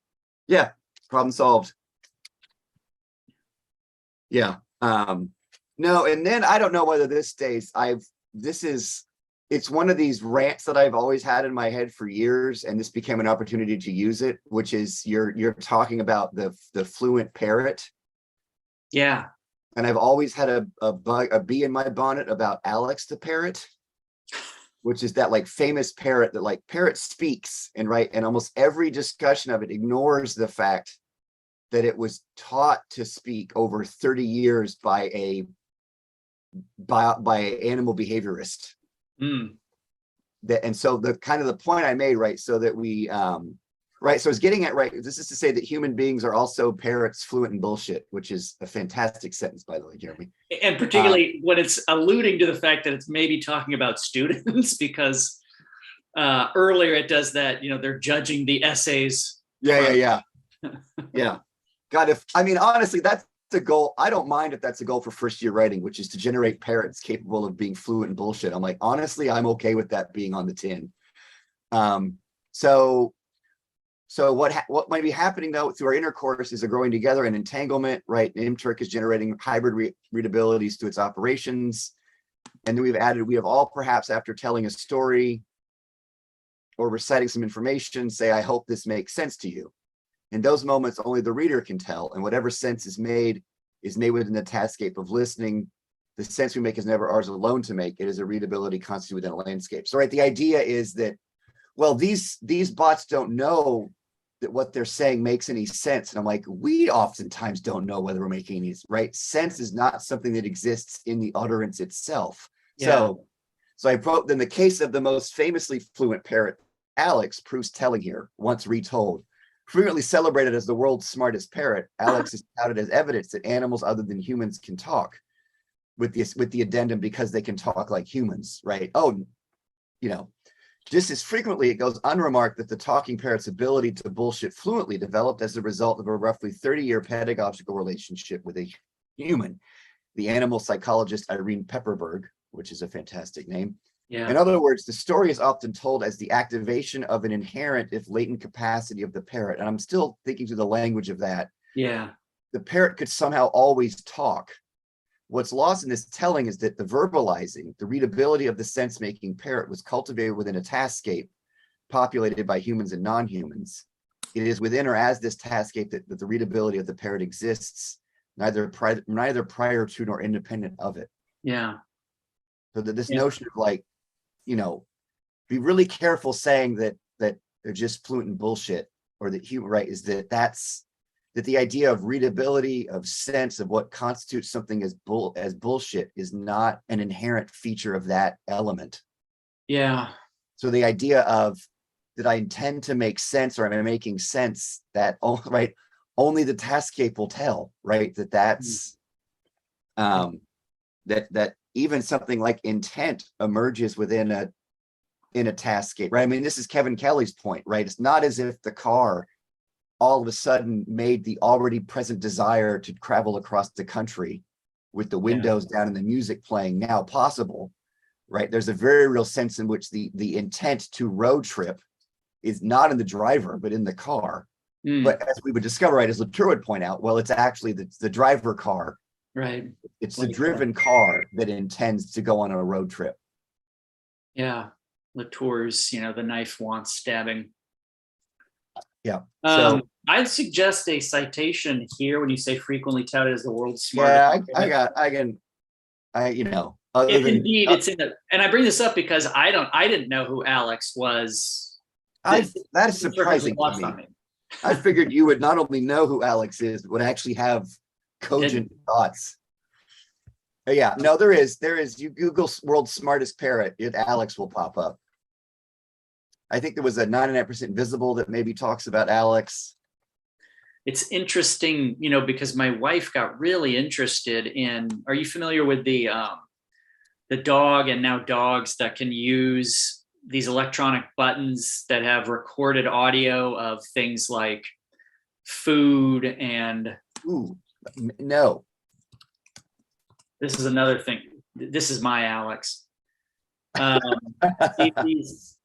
Yeah, problem solved. Yeah. No, and then I don't know whether this stays. It's one of these rants that I've always had in my head for years, and this became an opportunity to use it, which is you're talking about the fluent parrot. Yeah. And I've always had a bee in my bonnet about Alex the parrot, which is that like famous parrot that like parrot speaks, and almost every discussion of it ignores the fact that it was taught to speak over 30 years by an animal behaviorist. And so the kind of the point I made, so that we so I was getting at, this is to say that human beings are also parrots fluent in bullshit, which is a fantastic sentence, by the way, Jeremy. And particularly when it's alluding to the fact that it's maybe talking about students, because earlier it does that, they're judging the essays. Yeah. God, honestly, that's the goal. I don't mind if that's a goal for first year writing, which is to generate parrots capable of being fluent in bullshit. I'm like, honestly, I'm okay with that being on the tin. So what might be happening though through our inner course is a growing together and entanglement, right? MTurk is generating hybrid readabilities to its operations. And then we have all, perhaps after telling a story or reciting some information, say, I hope this makes sense to you. In those moments, only the reader can tell, and whatever sense is made within the Taskscape of listening. The sense we make is never ours alone to make. It is a readability constituted within a landscape. So, the idea is that, well, these bots don't know that what they're saying makes any sense. And I'm like, we oftentimes don't know whether we're making any, right? Sense is not something that exists in the utterance itself. Yeah. So I wrote, in the case of the most famously fluent parrot, Alex proves telling here, once retold. Frequently celebrated as the world's smartest parrot, Alex is touted as evidence that animals other than humans can talk, with the addendum, because they can talk like humans, right? Oh, Just as frequently, it goes unremarked that the talking parrot's ability to bullshit fluently developed as a result of a roughly 30-year pedagogical relationship with a human. The animal psychologist Irene Pepperberg, which is a fantastic name. Yeah. In other words, the story is often told as the activation of an inherent, if latent, capacity of the parrot. And I'm still thinking through the language of that. Yeah. The parrot could somehow always talk. What's lost in this telling is that the verbalizing, the readability of the sense-making parrot was cultivated within a Taskscape populated by humans and non-humans. It is within or as this Taskscape that the readability of the parrot exists, neither prior to nor independent of it. Yeah. So that this notion of like, you know, be really careful saying that they're just fluent in bullshit, or that human, right, is that's the idea of readability, of sense, of what constitutes something as bullshit is not an inherent feature of that element. Yeah. So the idea of that I intend to make sense, or am I making sense, that right, only the Taskscape will tell, right? That's that even something like intent emerges within a Taskscape, right? I mean, this is Kevin Kelly's point, right? It's not as if the car all of a sudden made the already present desire to travel across the country with the windows down and the music playing now possible, right? There's a very real sense in which the intent to road trip is not in the driver, but in the car. But as we would discover, right, as Latour would point out, well, it's actually the driver car. Right. It's the driven car that intends to go on a road trip. Yeah. Latour's, the knife wants stabbing. Yeah. So I'd suggest a citation here when you say frequently touted as the world's smartest. Indeed, it's in the, and I bring this up because I didn't know who Alex was. That is surprising to me. I figured you would not only know who Alex is, but would actually have cogent thoughts. Yeah, no, there is. You Google world's smartest parrot, Alex will pop up. I think there was a 99% Visible that maybe talks about Alex. It's interesting, because my wife got really interested in, are you familiar with the dog and now dogs that can use these electronic buttons that have recorded audio of things like food and... Ooh, no. This is another thing. This is my Alex. It's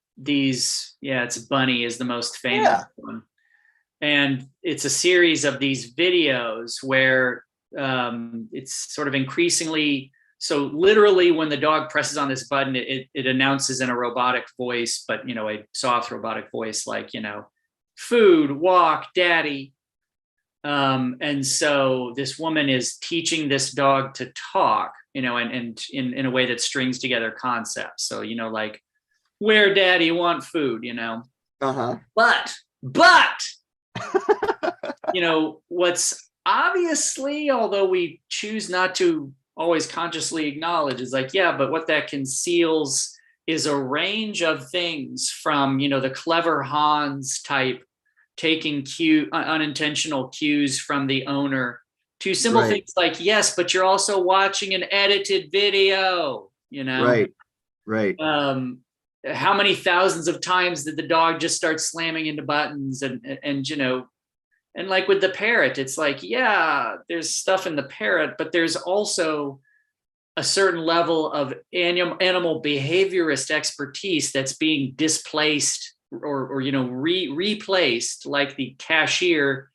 Bunny is the most famous one. And it's a series of these videos where it's sort of increasingly, so literally when the dog presses on this button, it announces in a robotic voice, but, a soft robotic voice, like, food, walk, daddy. And so this woman is teaching this dog to talk, and in a way that strings together concepts. So, like, where daddy want food, but what's obviously, although we choose not to always consciously acknowledge, is like, but what that conceals is a range of things from, the clever Hans type taking unintentional cues from the owner to simple things like, yes, but you're also watching an edited video, Right. How many thousands of times did the dog just start slamming into buttons and like with the parrot, it's like, there's stuff in the parrot, but there's also a certain level of animal behaviorist expertise that's being displaced or replaced, like the cashier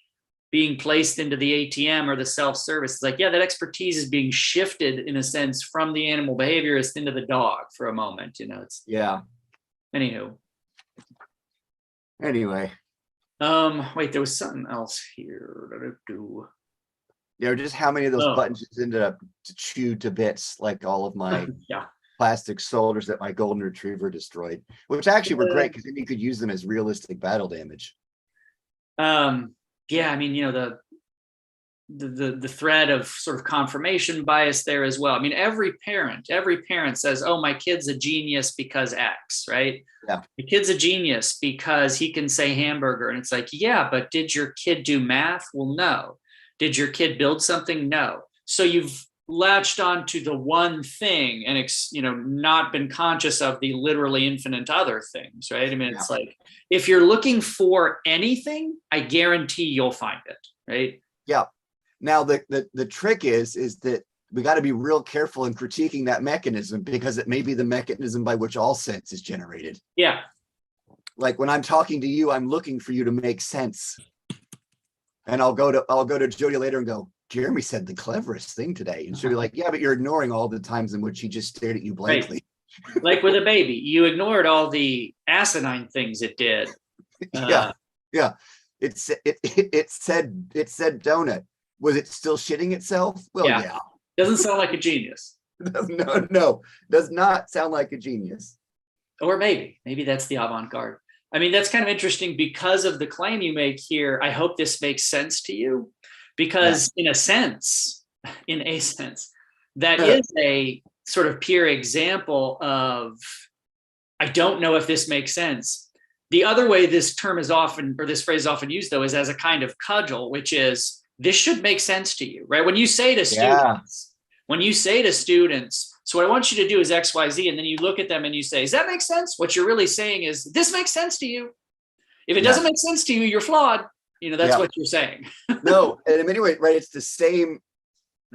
being placed into the ATM or the self-service. It's like, that expertise is being shifted in a sense from the animal behaviorist into the dog for a moment, it's anywho. Anyway. Wait, there was something else here. Just how many of those buttons just ended up to chew to bits, like all of my plastic soldiers that my golden retriever destroyed, which actually were great because then you could use them as realistic battle damage. I mean, the thread of sort of confirmation bias there as well. I mean, every parent says, oh, my kid's a genius because X, right? Yeah. The kid's a genius because he can say hamburger. And it's like, but did your kid do math? Well, no. Did your kid build something? No. So you've latched onto the one thing and not been conscious of the literally infinite other things, right? I mean, it's like, if you're looking for anything, I guarantee you'll find it, right? Yeah. Now the trick is that we got to be real careful in critiquing that mechanism, because it may be the mechanism by which all sense is generated. Yeah. Like when I'm talking to you, I'm looking for you to make sense. And I'll go to Jody later and go, Jeremy said the cleverest thing today. And she'll be like, yeah, but you're ignoring all the times in which he just stared at you blankly. Right. Like with a baby, you ignored all the asinine things it did. Yeah. It said donut. Was it still shitting itself? Well, yeah. Doesn't sound like a genius. No, does not sound like a genius. Or maybe that's the avant-garde. I mean, that's kind of interesting because of the claim you make here. I hope this makes sense to you, because in a sense, that is a sort of pure example of, I don't know if this makes sense. The other way this term is often, or this phrase is often used, though, is as a kind of cudgel, which is, this should make sense to you, right? When you say to students, so what I want you to do is X, Y, Z, and then you look at them and you say, does that make sense? What you're really saying is, this makes sense to you. If it doesn't make sense to you, you're flawed. That's what you're saying. No, and anyway, right, it's the same,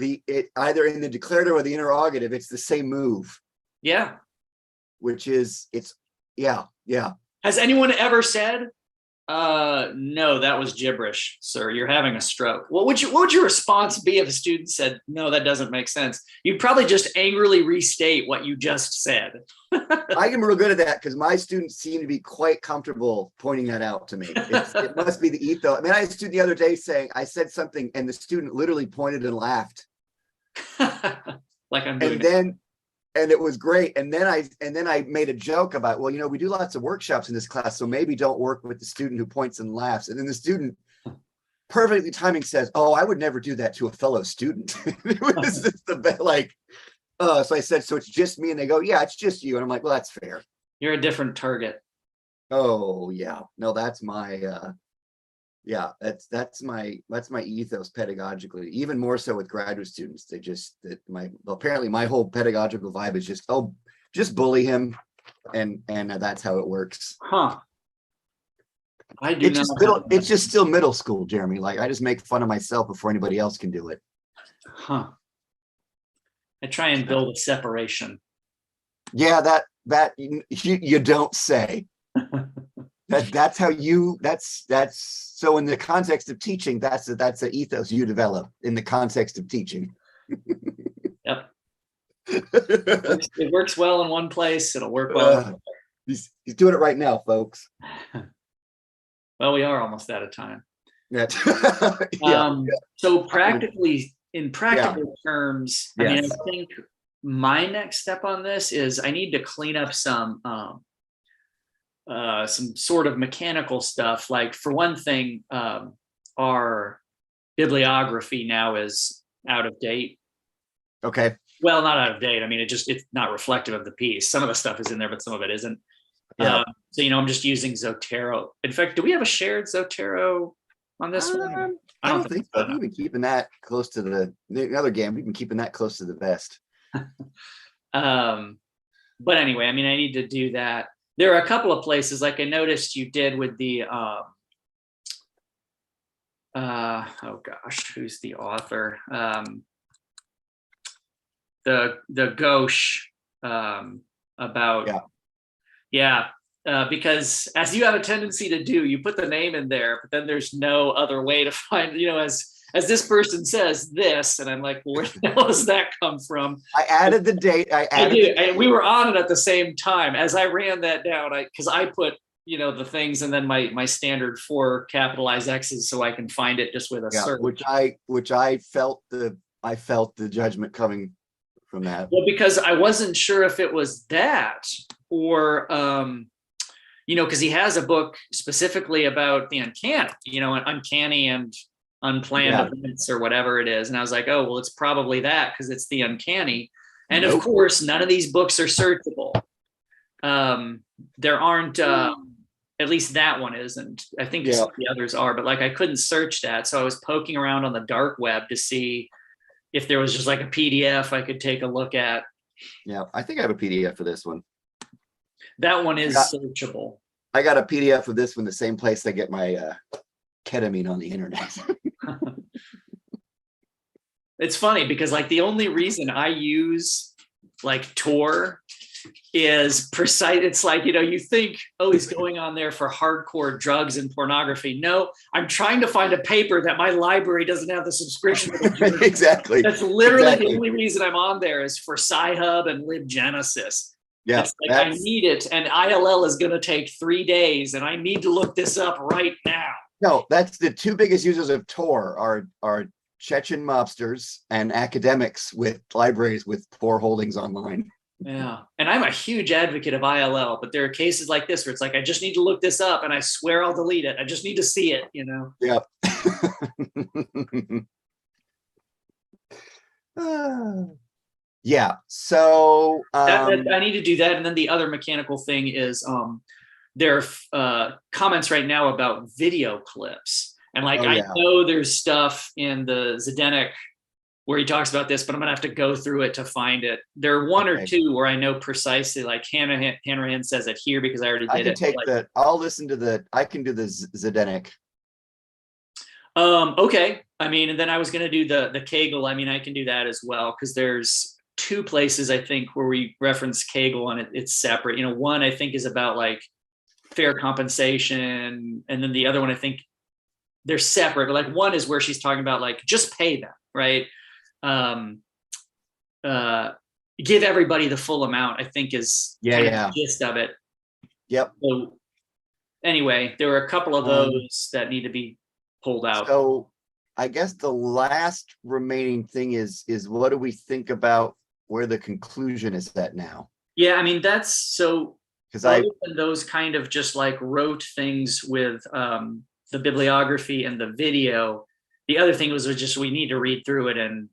either in the declarative or the interrogative, it's the same move. Yeah. Which is, yeah. Has anyone ever said, no, that was gibberish, sir, you're having a stroke? What would your response be if a student said, no, that doesn't make sense? You'd probably just angrily restate what you just said. I am real good at that, because my students seem to be quite comfortable pointing that out to me. It must be the ethos. I mean, I had a student the other day saying, I said something and the student literally pointed and laughed. Like I'm doing and it was great. And then I made a joke about, well, we do lots of workshops in this class, so maybe don't work with the student who points and laughs. And then the student, perfectly timing, says, oh, I would never do that to a fellow student. It was just the best, like, so I said, so it's just me? And they go, yeah, it's just you. And I'm like, well, that's fair. You're a different target. Oh yeah. No, that's my, that's my ethos pedagogically, even more so with graduate students. Apparently my whole pedagogical vibe is just bully him, and that's how it works. Huh. It's just still middle school, Jeremy. Like, I just make fun of myself before anybody else can do it. Huh. I try and build a separation. Yeah, that you don't say. That's so in the context of teaching, that's an ethos you develop in the context of teaching. Yep. It works well in one place, it'll work well. He's doing it right now, folks. Well, we are almost out of time. Yeah. So in practical terms, I mean, I think my next step on this is I need to clean up some sort of mechanical stuff. Like, for one thing, our bibliography now is out of date. Okay. Well, not out of date. I mean, it's not reflective of the piece. Some of the stuff is in there, but some of it isn't. Yeah. So, I'm just using Zotero. In fact, do we have a shared Zotero on this one? I don't think so. We've been keeping that close to the other game. We've been keeping that close to the vest. But anyway, I mean, I need to do that. There are a couple of places, like I noticed you did with the, oh gosh, who's the author? The gauche about, because as you have a tendency to do, you put the name in there, but then there's no other way to find, as this person says this, and I'm like, well, where the hell does that come from? I added the date. We were on it at the same time. As I ran that down, because I put, the things, and then my standard 4 capitalized X's so I can find it just with a search. Which I felt the judgment coming from that. Well, because I wasn't sure if it was that or because he has a book specifically about the uncanny, uncanny and unplanned events or whatever it is. And I was like, oh, well, it's probably that because it's the uncanny. And of course, none of these books are searchable. There aren't, at least that one isn't. I think the others are, but like I couldn't search that. So I was poking around on the dark web to see if there was just like a PDF I could take a look at. Yeah, I think I have a PDF for this one. That one is Yeah. searchable. I got a PDF of this one, the same place I get my ketamine on the internet. It's funny because like the only reason I use like Tor is precise. It's like, you know, you think, oh, he's going on there for hardcore drugs and pornography. No, I'm trying to find a paper that my library doesn't have the subscription to. Exactly. That's literally Exactly. the only reason I'm on there is for Sci-Hub and LibGenesis. Yeah, it's like I need it, and ILL is going to take 3 days, and I need to look this up right now. No, that's the two biggest users of Tor are Chechen mobsters and academics with libraries with poor holdings online. Yeah, and I'm a huge advocate of ILL, but there are cases like this where it's like I just need to look this up, and I swear I'll delete it. I just need to see it, you know. Yep. Yeah. So I need to do that, and then the other mechanical thing is there are comments right now about video clips, and like I know there's stuff in the Zdenek where he talks about this, but I'm gonna have to go through it to find it. There are one or two where I know precisely, like Hanrahan says it here because I already did it. I'll listen to I can do the Zdenek. Okay. I mean, and then I was gonna do the Kegel. I mean, I can do that as well because there's 2 places I think where we reference Kegel and it's separate. You know, one I think is about like fair compensation, and then the other one I think they're separate. But like one is where she's talking about like just pay them, right? Give everybody the full amount, I think is the gist of it. Yep. So anyway, there were a couple of those that need to be pulled out. So I guess the last remaining thing is what do we think about where the conclusion is at now? Yeah, I mean, that's so because those kind of just like wrote things with the bibliography and the video. The other thing was just we need to read through it and,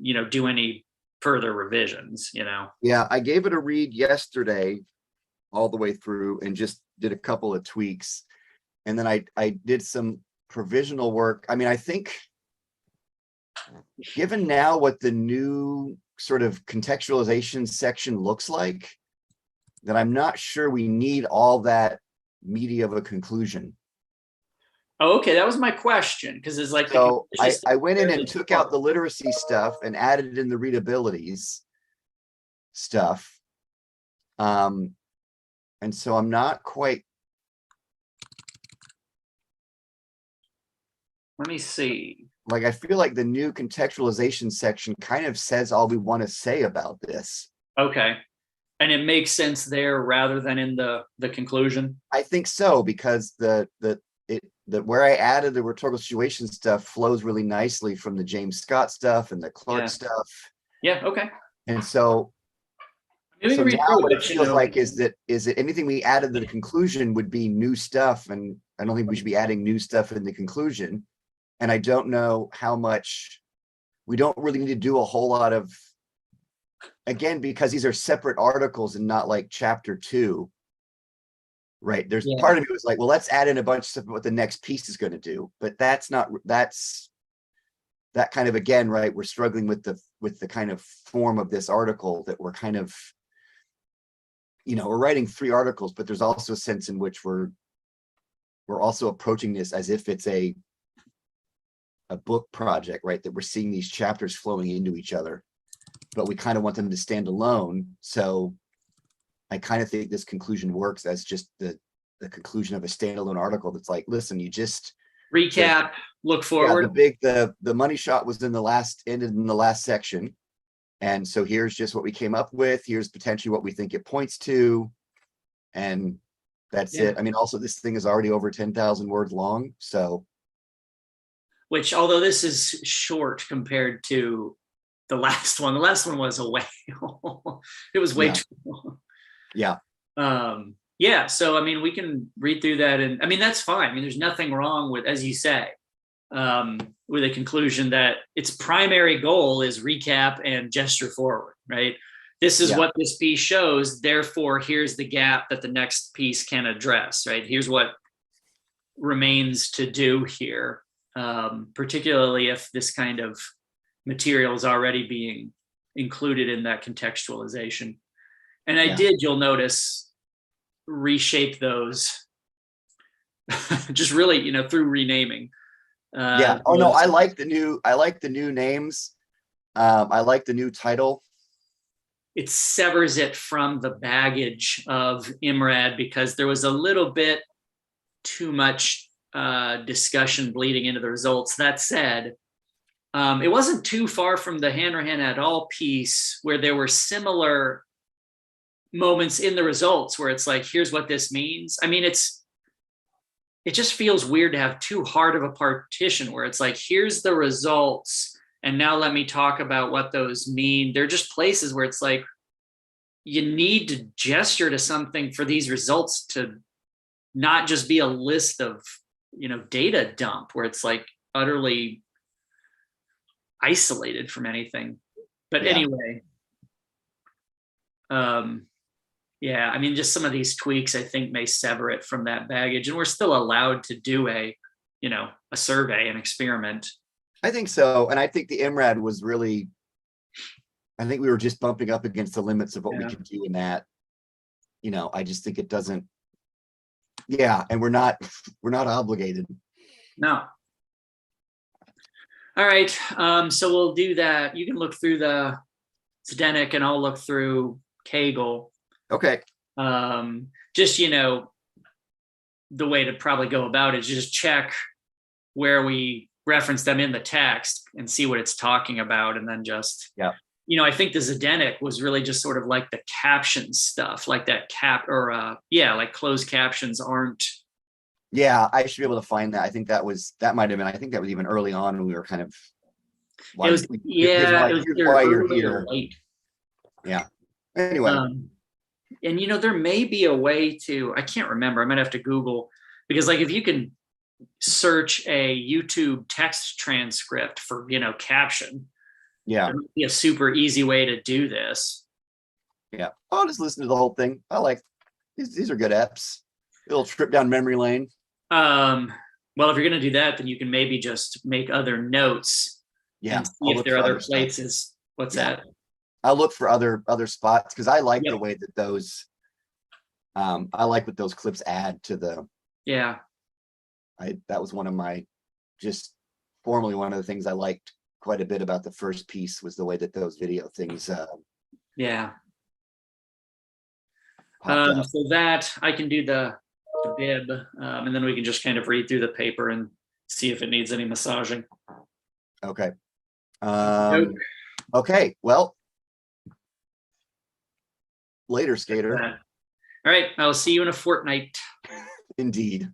you know, do any further revisions, you know. Yeah, I gave it a read yesterday all the way through and just did a couple of tweaks. And then I did some provisional work. I mean, I think given now what the new sort of contextualization section looks like, that I'm not sure we need all that meaty of a conclusion. Oh, okay, that was my question because it's like so I went in and took out the literacy stuff and added in the readabilities stuff. And so I'm not quite. Let me see. Like, I feel like the new contextualization section kind of says all we want to say about this. Okay. And it makes sense there rather than in the conclusion? I think so, because where I added the rhetorical situation stuff flows really nicely from the James Scott stuff and the Clark stuff. Yeah, okay. And so now what it feels like is that anything we added to the conclusion would be new stuff, and I don't think we should be adding new stuff in the conclusion. And I don't know how much we don't really need to do a whole lot of, again, because these are separate articles and not like chapter 2. Right. There's part of me was like, well, let's add in a bunch of stuff about what the next piece is going to do. But that's that kind of, again, right, we're struggling with the kind of form of this article that we're kind of, you know, we're writing 3 articles, but there's also a sense in which we're also approaching this as if it's a book project, right? That we're seeing these chapters flowing into each other, but we kind of want them to stand alone. So I kind of think this conclusion works as just the conclusion of a standalone article that's like, listen, you just recap, look forward. The money shot was ended in the last section. And so here's just what we came up with. Here's potentially what we think it points to. And that's it. I mean, also this thing is already over 10,000 words long. So. Which, although this is short compared to the last one was a whale. It was way too long. Yeah. So I mean, we can read through that, and I mean that's fine. I mean, there's nothing wrong with, as you say, with a conclusion that its primary goal is recap and gesture forward, right? This is what this piece shows. Therefore, here's the gap that the next piece can address, right? Here's what remains to do here, particularly if this kind of material is already being included in that contextualization. And I Yeah. did, you'll notice, reshape those just really, through renaming. Yeah. Oh no, I like the new names. I like the new title. It severs it from the baggage of IMRAD, because there was a little bit too much discussion bleeding into the results. That said, it wasn't too far from the Hanrahan et al. Piece where there were similar moments in the results where it's like, here's what this means. I mean, it just feels weird to have too hard of a partition where it's like, here's the results, and now let me talk about what those mean. They're just places where it's like, you need to gesture to something for these results to not just be a list of, data dump where it's like utterly isolated from anything. But Yeah. anyway, yeah, I mean, just some of these tweaks I think may sever it from that baggage, and we're still allowed to do a survey, an experiment. I think so. And I think the IMRAD was really, I think we were just bumping up against the limits of what we could do in that. I just think it doesn't, and we're not obligated. No. All right. So we'll do that. You can look through the Zdenek and I'll look through Kaggle. Okay. Just, the way to probably go about it is just check where we reference them in the text and see what it's talking about. And then just, I think the Zdenek was really just sort of like the caption stuff, like that like closed captions aren't. Yeah, I should be able to find that. I think that might have been, I think that was even early on when we were kind of. Here's why you're here. Yeah. Anyway. And there may be a way to, I can't remember, I might have to Google, because like if you can search a YouTube text transcript for, caption, there might be a super easy way to do this. Yeah. I'll just listen to the whole thing. I like these are good apps. A little trip down memory lane. Well, if you're going to do that, then you can maybe just make other notes. Yeah. And see if there are other places. What's that? I'll look for other spots because I like the way that those. I like what those clips add to the. Yeah. That was one of my, just formally one of the things I liked quite a bit about the first piece was the way that those video things. So that I can do the bib, and then we can just kind of read through the paper and see if it needs any massaging. Okay. Okay. Well. Later, skater. All right. I'll see you in a fortnight. Indeed.